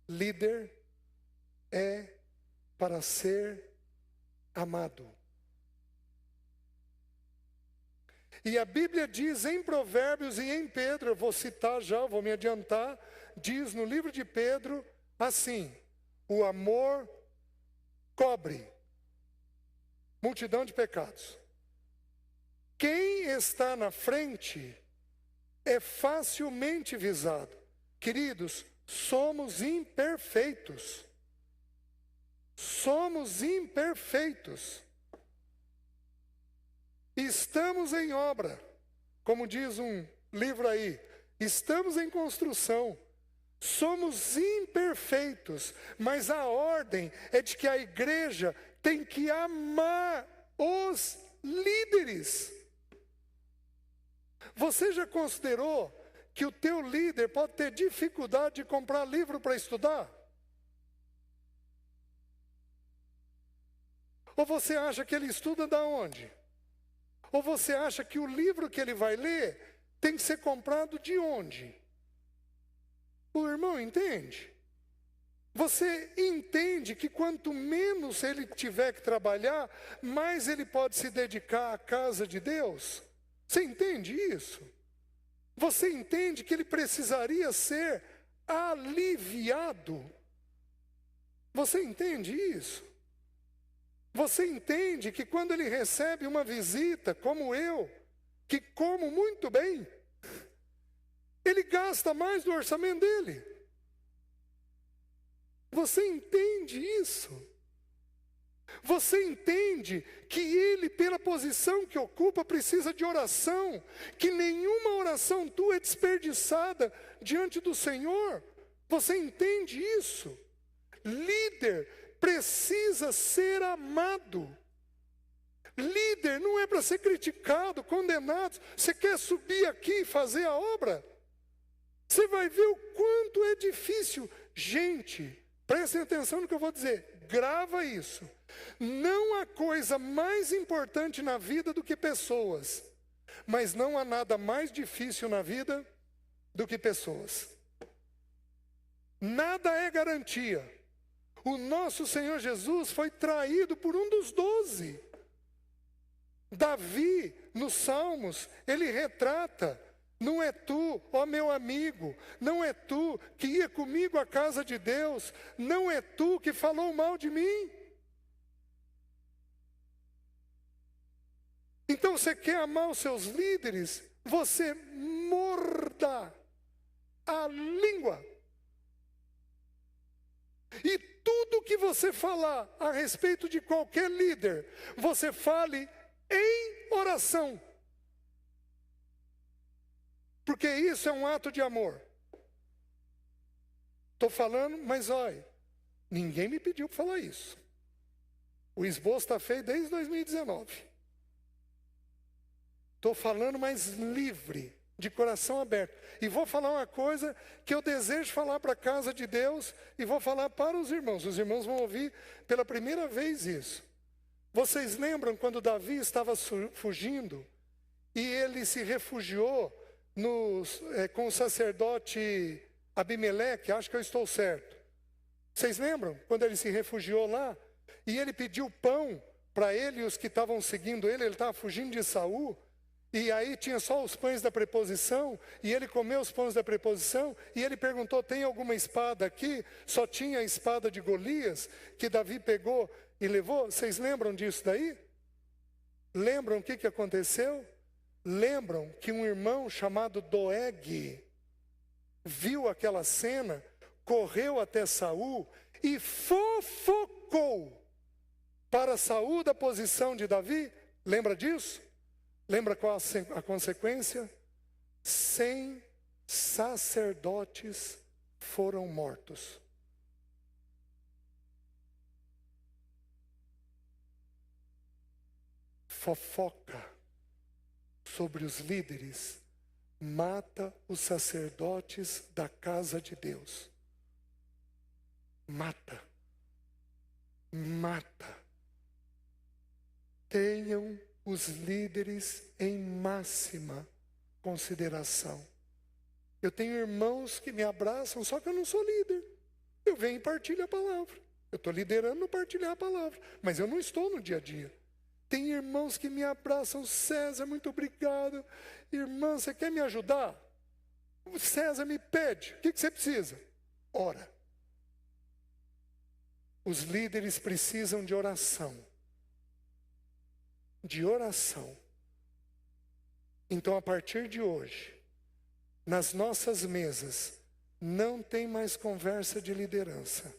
líder é para ser amado. E a Bíblia diz em Provérbios e em Pedro, eu vou citar já, vou me adiantar, diz no livro de Pedro assim, o amor cobre multidão de pecados. Quem está na frente é facilmente visado. Queridos, somos imperfeitos. Somos imperfeitos. Estamos em obra, como diz um livro aí, estamos em construção, somos imperfeitos, mas a ordem é de que a igreja tem que amar os líderes. Você já considerou que o teu líder pode ter dificuldade de comprar livro para estudar? Ou você acha que ele estuda da onde? Ou você acha que o livro que ele vai ler tem que ser comprado de onde? O irmão entende? Você entende que quanto menos ele tiver que trabalhar, mais ele pode se dedicar à casa de Deus? Você entende isso? Você entende que ele precisaria ser aliviado? Você entende isso? Você entende que quando ele recebe uma visita, como eu, que como muito bem, ele gasta mais do orçamento dele? Você entende isso? Você entende que ele, pela posição que ocupa, precisa de oração, que nenhuma oração tua é desperdiçada diante do Senhor? Você entende isso? Líder precisa ser amado. Líder não é para ser criticado, condenado. Você quer subir aqui e fazer a obra? Você vai ver o quanto é difícil. Gente, prestem atenção no que eu vou dizer. Grava isso. Não há coisa mais importante na vida do que pessoas. Mas não há nada mais difícil na vida do que pessoas. Nada é garantia. O nosso Senhor Jesus foi traído por um dos 12. Davi, nos Salmos, ele retrata, não é tu, ó meu amigo, não é tu que ia comigo à casa de Deus, não é tu que falou mal de mim. Então você quer amar os seus líderes, você morda a língua. E tudo que você falar a respeito de qualquer líder, você fale em oração. Porque isso é um ato de amor. Estou falando, mas olha, ninguém me pediu para falar isso. O esboço está feito desde 2019. Estou falando mais livre, de coração aberto. E vou falar uma coisa que eu desejo falar para a casa de Deus e vou falar para os irmãos. Os irmãos vão ouvir pela primeira vez isso. Vocês lembram quando Davi estava fugindo e ele se refugiou com o sacerdote Abimeleque, acho que eu estou certo. Vocês lembram? Quando ele se refugiou lá, e ele pediu pão para ele e os que estavam seguindo ele estava fugindo de Saul, e aí tinha só os pães da preposição, e ele comeu os pães da preposição, e ele perguntou, tem alguma espada aqui? Só tinha a espada de Golias, que Davi pegou e levou. Vocês lembram disso daí? Lembram o que aconteceu? Lembram que um irmão chamado Doeg viu aquela cena, correu até Saul e fofocou para Saul da posição de Davi? Lembra disso? Lembra qual a consequência? 100 sacerdotes foram mortos. Fofoca sobre os líderes mata os sacerdotes da casa de Deus. Mata. Tenham os líderes em máxima consideração. Eu tenho irmãos que me abraçam, só que eu não sou líder. Eu venho e partilho a palavra. Eu estou liderando no partilhar a palavra, mas eu não estou no dia a dia. Tem irmãos que me abraçam, César, muito obrigado. Irmã, você quer me ajudar? O César me pede, o que você precisa? Ora. Os líderes precisam de oração. De oração. Então, a partir de hoje, nas nossas mesas, não tem mais conversa de liderança.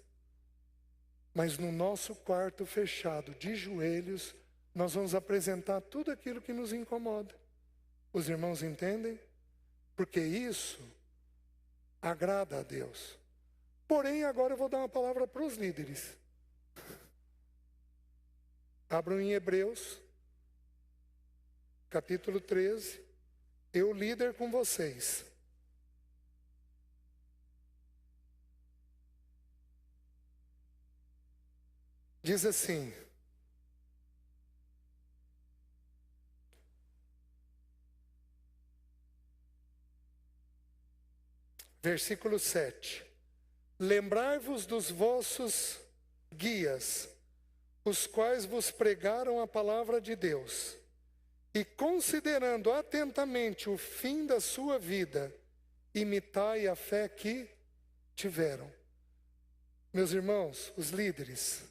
Mas no nosso quarto fechado, de joelhos, nós vamos apresentar tudo aquilo que nos incomoda. Os irmãos entendem? Porque isso agrada a Deus. Porém, agora eu vou dar uma palavra para os líderes. Abram em Hebreus, capítulo 13. Eu líder com vocês. Diz assim: versículo 7. Lembrai-vos dos vossos guias, os quais vos pregaram a palavra de Deus, e considerando atentamente o fim da sua vida, imitai a fé que tiveram. Meus irmãos, os líderes,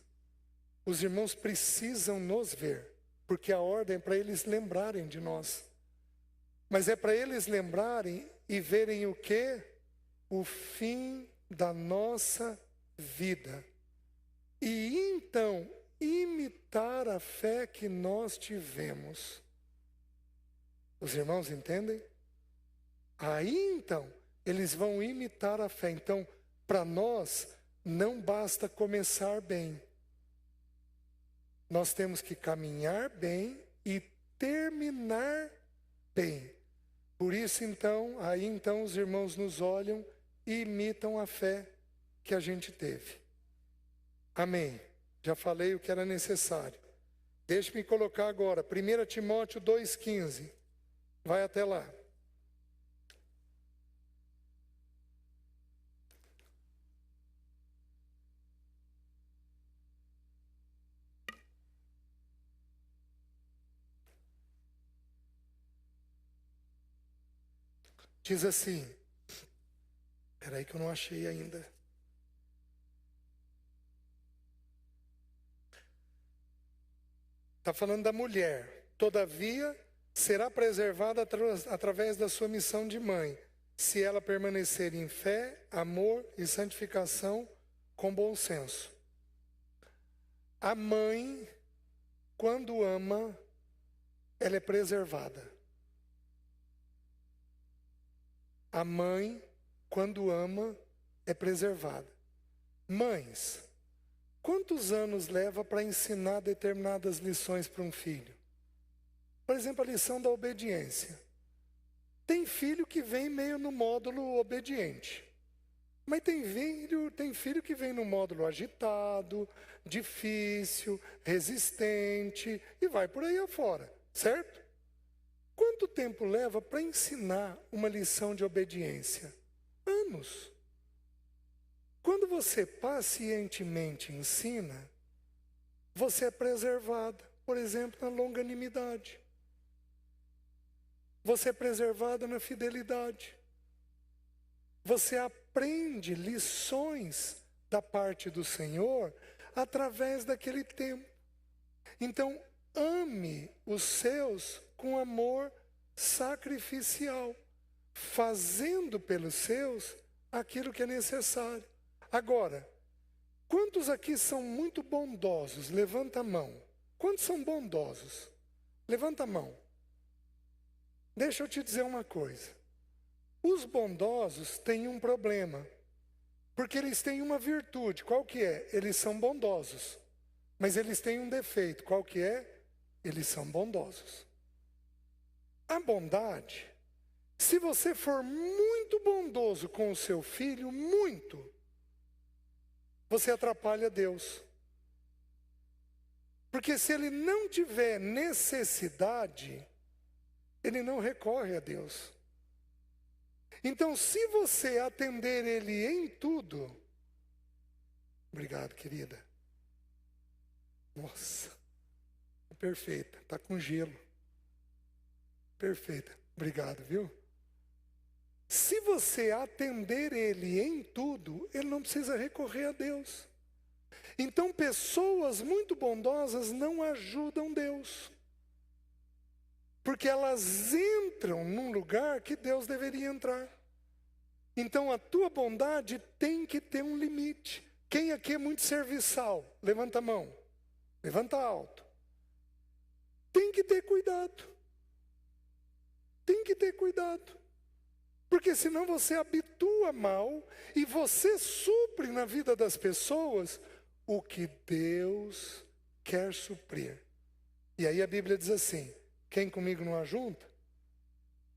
os irmãos precisam nos ver, porque a ordem é para eles lembrarem de nós. Mas é para eles lembrarem e verem o quê? O fim da nossa vida. E então imitar a fé que nós tivemos. Os irmãos entendem? Aí então eles vão imitar a fé. Então, para nós não basta começar bem. Nós temos que caminhar bem e terminar bem. Por isso então, aí então os irmãos nos olham e imitam a fé que a gente teve. Amém. Já falei o que era necessário. Deixe-me colocar agora, 1 Timóteo 2,15. Vai até lá. Diz assim. Espera aí que eu não achei ainda. Está falando da mulher. Todavia, será preservada através da sua missão de mãe, se ela permanecer em fé, amor e santificação com bom senso. A mãe, quando ama, ela é preservada. A mãe, quando ama, é preservada. Mães, quantos anos leva para ensinar determinadas lições para um filho? Por exemplo, a lição da obediência. Tem filho que vem meio no módulo obediente. Mas tem filho que vem no módulo agitado, difícil, resistente, e vai por aí afora, certo? Quanto tempo leva para ensinar uma lição de obediência? Anos. Quando você pacientemente ensina, você é preservada, por exemplo, na longanimidade. Você é preservada na fidelidade. Você aprende lições da parte do Senhor através daquele tempo. Então, ame os seus com amor sacrificial, fazendo pelos seus aquilo que é necessário. Agora, quantos aqui são muito bondosos? Levanta a mão. Quantos são bondosos? Levanta a mão. Deixa eu te dizer uma coisa. Os bondosos têm um problema, porque eles têm uma virtude. Qual que é? Eles são bondosos. Mas eles têm um defeito. Qual que é? Eles são bondosos. A bondade, se você for muito bondoso com o seu filho, muito, você atrapalha Deus. Porque se ele não tiver necessidade, ele não recorre a Deus. Então, se você atender ele em tudo... Obrigado, querida. Nossa, perfeita, está com gelo. Perfeita, obrigado, viu? Se você atender ele em tudo, ele não precisa recorrer a Deus. Então, pessoas muito bondosas não ajudam Deus. Porque elas entram num lugar que Deus deveria entrar. Então, a tua bondade tem que ter um limite. Quem aqui é muito serviçal? Levanta a mão. Levanta alto. Tem que ter cuidado. Tem que ter cuidado. Porque senão você habitua mal e você supre na vida das pessoas o que Deus quer suprir. E aí a Bíblia diz assim: quem comigo não ajunta,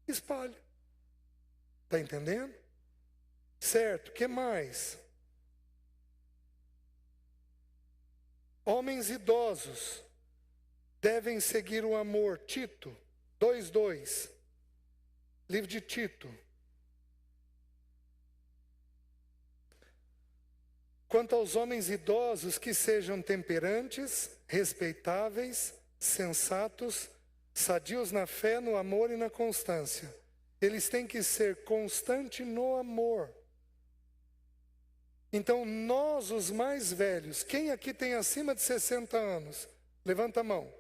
espalha. Está entendendo? Certo, o que mais? Homens idosos devem seguir o amor. Tito 2:2. Livro de Tito. Quanto aos homens idosos, que sejam temperantes, respeitáveis, sensatos, sadios na fé, no amor e na constância. Eles têm que ser constantes no amor. Então, nós, os mais velhos, quem aqui tem acima de 60 anos? Levanta a mão.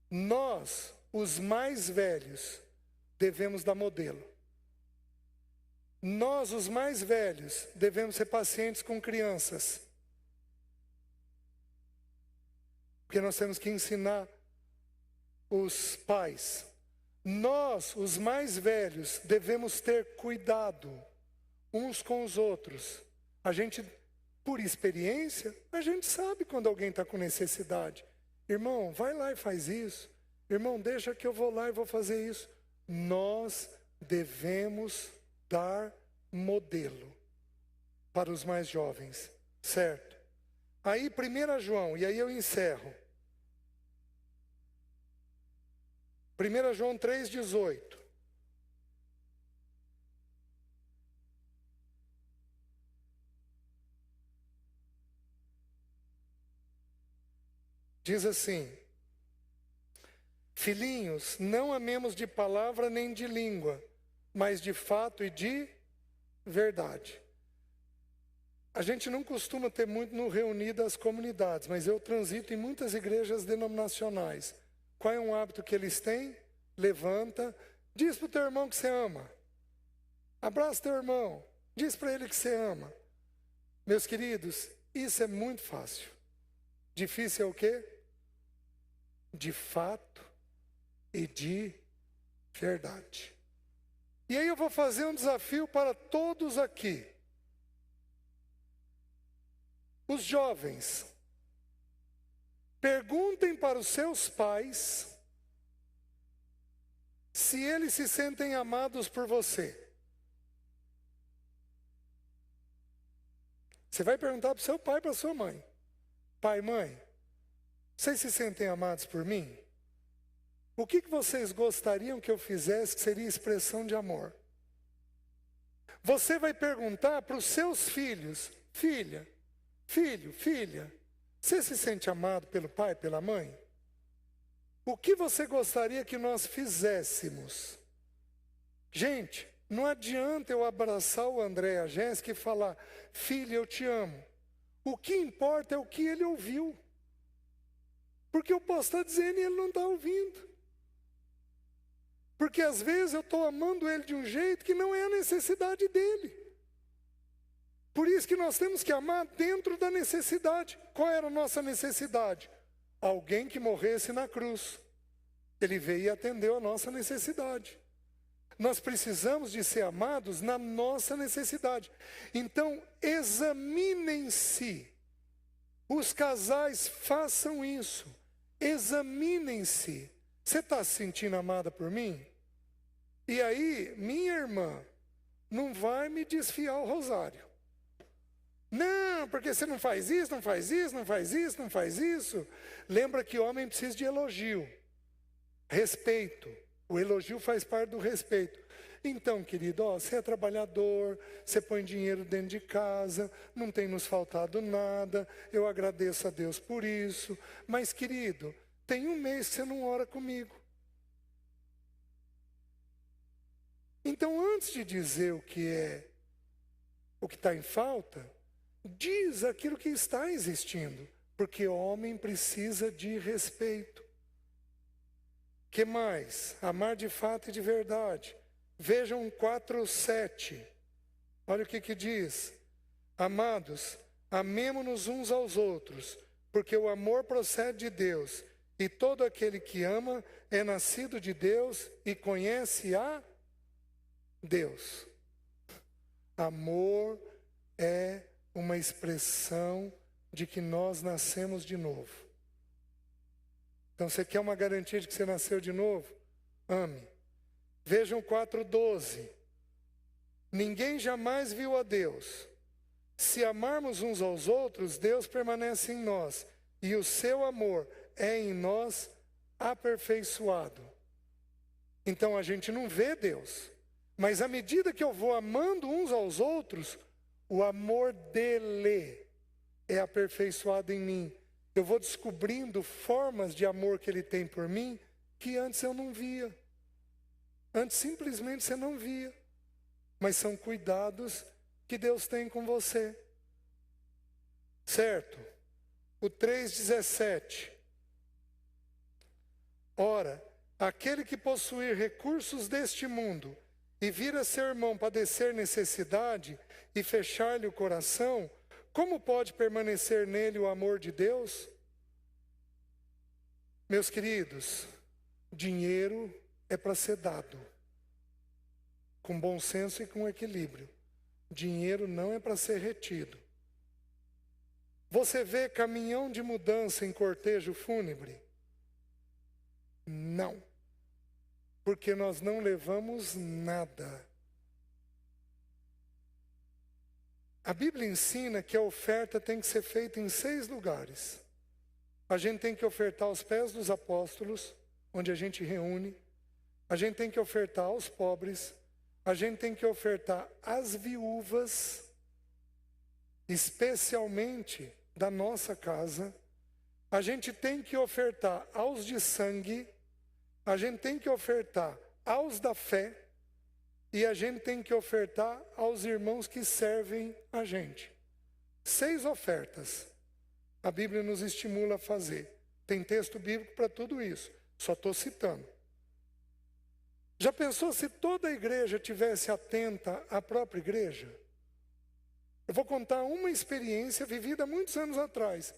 Nós, os mais velhos, devemos dar modelo. Nós, os mais velhos, devemos ser pacientes com crianças. Porque nós temos que ensinar os pais. Nós, os mais velhos, devemos ter cuidado uns com os outros. A gente, por experiência, a gente sabe quando alguém está com necessidade. Irmão, vai lá e faz isso. Irmão, deixa que eu vou lá e vou fazer isso. Nós devemos dar modelo para os mais jovens, certo? Aí 1 João, e aí eu encerro. 1 João 3,18. Diz assim: filhinhos, não amemos de palavra nem de língua, mas de fato e de verdade. A gente não costuma ter muito no reunir das comunidades, mas eu transito em muitas igrejas denominacionais. Qual é um hábito que eles têm? Levanta, diz para o teu irmão que você ama. Abraça teu irmão, diz para ele que você ama. Meus queridos, isso é muito fácil. Difícil é o quê? De fato e de verdade. E aí eu vou fazer um desafio para todos aqui. Os jovens, perguntem para os seus pais se eles se sentem amados por você. Você vai perguntar para o seu pai e para a sua mãe. Pai, mãe, vocês se sentem amados por mim? O que vocês gostariam que eu fizesse que seria expressão de amor? Você vai perguntar para os seus filhos: filha, filho, filha, você se sente amado pelo pai, pela mãe? O que você gostaria que nós fizéssemos? Gente, não adianta eu abraçar o André e a Jéssica e falar: filha, eu te amo. O que importa é o que ele ouviu. Porque eu posso estar dizendo e ele não está ouvindo. Porque às vezes eu estou amando ele de um jeito que não é a necessidade dele. Por isso que nós temos que amar dentro da necessidade. Qual era a nossa necessidade? Alguém que morresse na cruz. Ele veio e atendeu a nossa necessidade. Nós precisamos de ser amados na nossa necessidade. Então, examinem-se. Os casais façam isso. Examinem-se. Você está se sentindo amada por mim? E aí, minha irmã, não vai me desfiar o rosário. Não, porque você não faz isso, não faz isso, não faz isso, não faz isso. Lembra que homem precisa de elogio. Respeito. O elogio faz parte do respeito. Então, querido, você é trabalhador, você põe dinheiro dentro de casa, não tem nos faltado nada, eu agradeço a Deus por isso. Mas, querido, tem um mês que você não ora comigo. Então, antes de dizer o que está em falta, diz aquilo que está existindo, porque homem precisa de respeito. Que mais? Amar de fato e de verdade. Vejam 4:7. Olha o que diz. Amados, amemo-nos uns aos outros, porque o amor procede de Deus, e todo aquele que ama é nascido de Deus e conhece a Deus. Amor é uma expressão de que nós nascemos de novo. Então, você quer uma garantia de que você nasceu de novo? Ame. Vejam 4:12. Ninguém jamais viu a Deus. Se amarmos uns aos outros, Deus permanece em nós, e o seu amor é em nós aperfeiçoado. Então, a gente não vê Deus. Mas à medida que eu vou amando uns aos outros, o amor dele é aperfeiçoado em mim. Eu vou descobrindo formas de amor que ele tem por mim que antes eu não via. Antes simplesmente você não via. Mas são cuidados que Deus tem com você. Certo? O 3:17. Ora, aquele que possuir recursos deste mundo e vir a seu irmão padecer necessidade e fechar-lhe o coração, como pode permanecer nele o amor de Deus? Meus queridos, dinheiro é para ser dado, com bom senso e com equilíbrio. Dinheiro não é para ser retido. Você vê caminhão de mudança em cortejo fúnebre? Não, porque nós não levamos nada. A Bíblia ensina que a oferta tem que ser feita em 6 lugares. A gente tem que ofertar aos pés dos apóstolos, onde a gente reúne. A gente tem que ofertar aos pobres. A gente tem que ofertar às viúvas, especialmente da nossa casa. A gente tem que ofertar aos de sangue. A gente tem que ofertar aos da fé. E a gente tem que ofertar aos irmãos que servem a gente. 6 ofertas. A Bíblia nos estimula a fazer. Tem texto bíblico para tudo isso. Só estou citando. Já pensou se toda a igreja tivesse atenta à própria igreja? Eu vou contar uma experiência vivida há muitos anos atrás,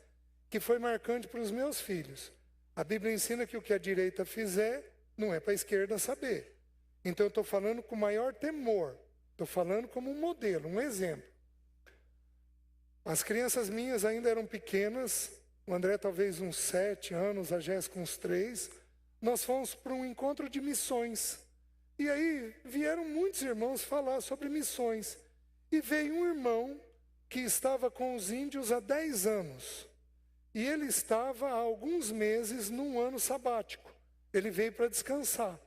que foi marcante para os meus filhos. A Bíblia ensina que o que a direita fizer, não é para a esquerda saber. Então eu estou falando com maior temor. Estou falando como um modelo, um exemplo. As crianças minhas ainda eram pequenas, o André talvez uns 7 anos, a Jéssica uns 3. Nós fomos para um encontro de missões. E aí vieram muitos irmãos falar sobre missões. E veio um irmão que estava com os índios há 10 anos. E ele estava há alguns meses num ano sabático. Ele veio para descansar.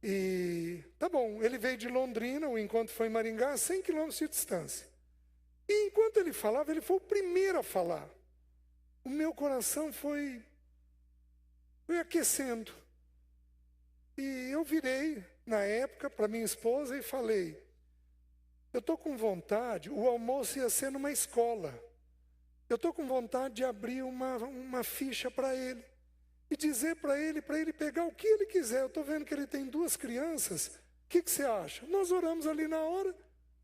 E tá bom, ele veio de Londrina, o encontro foi em Maringá, 100 quilômetros de distância. E enquanto ele falava, ele foi o primeiro a falar. O meu coração foi aquecendo. E eu virei, na época, para minha esposa e falei, eu estou com vontade, o almoço ia ser numa escola. Eu estou com vontade de abrir uma ficha para ele. E dizer para ele pegar o que ele quiser. Eu estou vendo que ele tem 2 crianças. O que você acha? Nós oramos ali na hora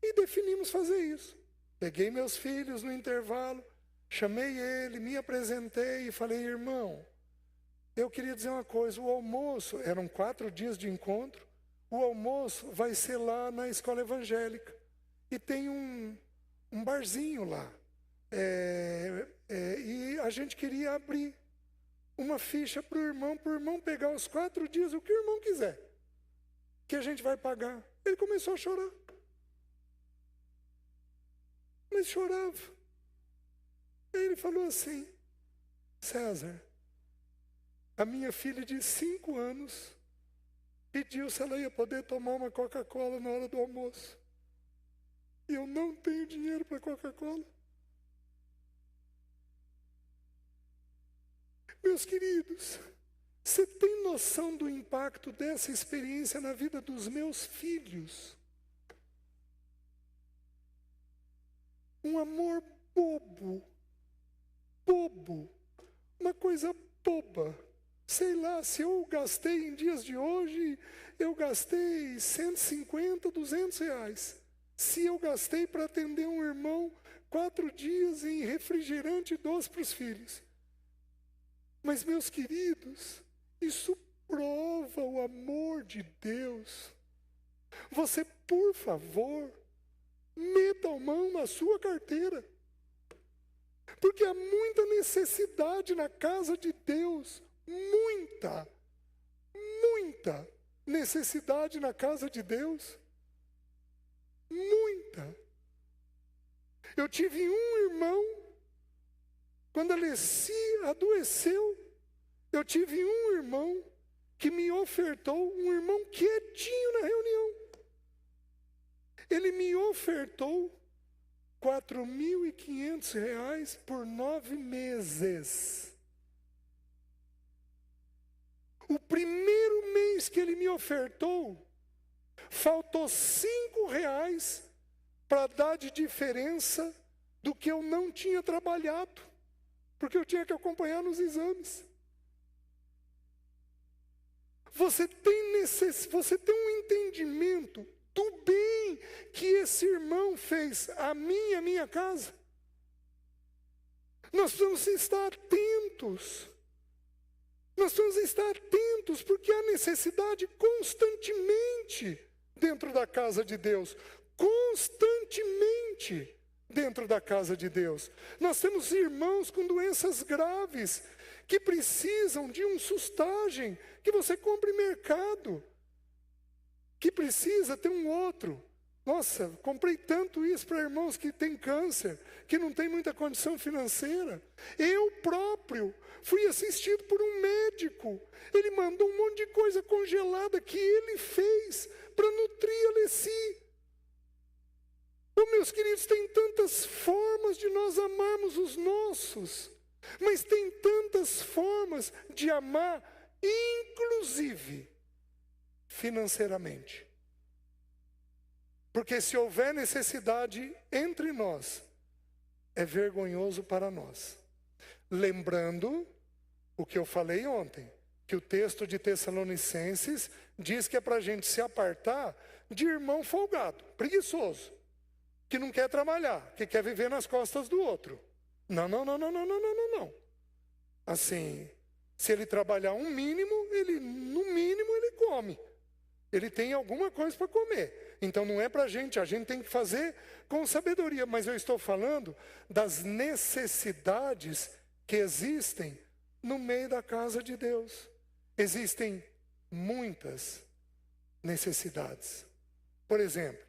e definimos fazer isso. Peguei meus filhos no intervalo, chamei ele, me apresentei e falei, irmão, eu queria dizer uma coisa, o almoço, eram 4 dias de encontro, o almoço vai ser lá na escola evangélica. E tem um barzinho lá. E a gente queria abrir uma ficha para o irmão pegar os 4 dias, o que o irmão quiser, que a gente vai pagar. Ele começou a chorar. Mas chorava. Aí ele falou assim, César, a minha filha de 5 anos pediu se ela ia poder tomar uma Coca-Cola na hora do almoço. E eu não tenho dinheiro para Coca-Cola. Meus queridos, você tem noção do impacto dessa experiência na vida dos meus filhos? Um amor bobo, uma coisa boba. Sei lá, se eu gastei em dias de hoje, eu gastei 150, 200 reais. Se eu gastei para atender um irmão 4 dias em refrigerante e doce para os filhos. Mas, meus queridos, isso prova o amor de Deus. Você, por favor, meta a mão na sua carteira. Porque há muita necessidade na casa de Deus. Muita necessidade na casa de Deus. Muita. Eu tive um irmão, quando Alessi adoeceu, eu tive um irmão que me ofertou, um irmão quietinho na reunião. Ele me ofertou R$ 4.500 por 9 meses. O primeiro mês que ele me ofertou, faltou R$ 5 para dar de diferença do que eu não tinha trabalhado, porque eu tinha que acompanhar nos exames. Você tem um entendimento do bem que esse irmão fez a mim e a minha casa? Nós precisamos estar atentos. Nós precisamos estar atentos, porque há necessidade constantemente dentro da casa de Deus. Constantemente dentro da casa de Deus. Nós temos irmãos com doenças graves, que precisam de um sustagem que você compra em mercado, que precisa ter um outro. Nossa, comprei tanto isso para irmãos que têm câncer, que não tem muita condição financeira. Eu próprio fui assistido por um médico. Ele mandou um monte de coisa congelada que ele fez para nutrir a Alessi. Oh, meus queridos, tem tantas formas de nós amarmos os nossos, mas tem tantas formas de amar, inclusive financeiramente. Porque se houver necessidade entre nós, é vergonhoso para nós. Lembrando o que eu falei ontem, que o texto de Tessalonicenses diz que é para a gente se apartar de irmão folgado, preguiçoso, que não quer trabalhar, que quer viver nas costas do outro. Não. Assim, se ele trabalhar no mínimo ele come. Ele tem alguma coisa para comer. Então não é para a gente tem que fazer com sabedoria. Mas eu estou falando das necessidades que existem no meio da casa de Deus. Existem muitas necessidades. Por exemplo,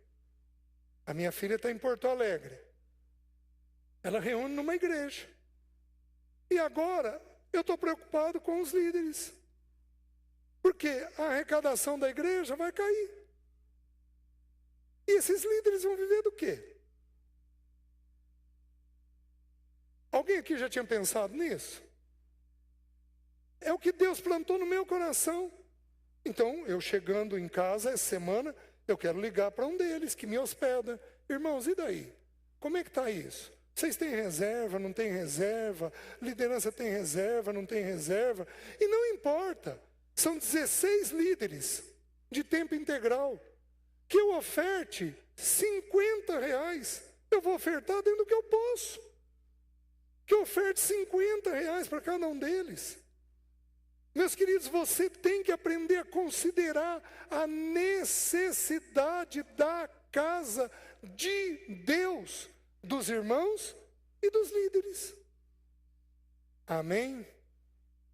a minha filha está em Porto Alegre. Ela reúne numa igreja. E agora eu estou preocupado com os líderes. Porque a arrecadação da igreja vai cair. E esses líderes vão viver do quê? Alguém aqui já tinha pensado nisso? É o que Deus plantou no meu coração. Então, eu chegando em casa essa semana, eu quero ligar para um deles que me hospeda. Irmãos, e daí? Como é que está isso? Vocês têm reserva, não têm reserva? Liderança tem reserva, não tem reserva? E não importa. São 16 líderes de tempo integral. Que eu oferte R$50. Eu vou ofertar dentro do que eu posso. Que eu oferte R$50 para cada um deles. Meus queridos, você tem que aprender a considerar a necessidade da casa de Deus, dos irmãos e dos líderes. Amém?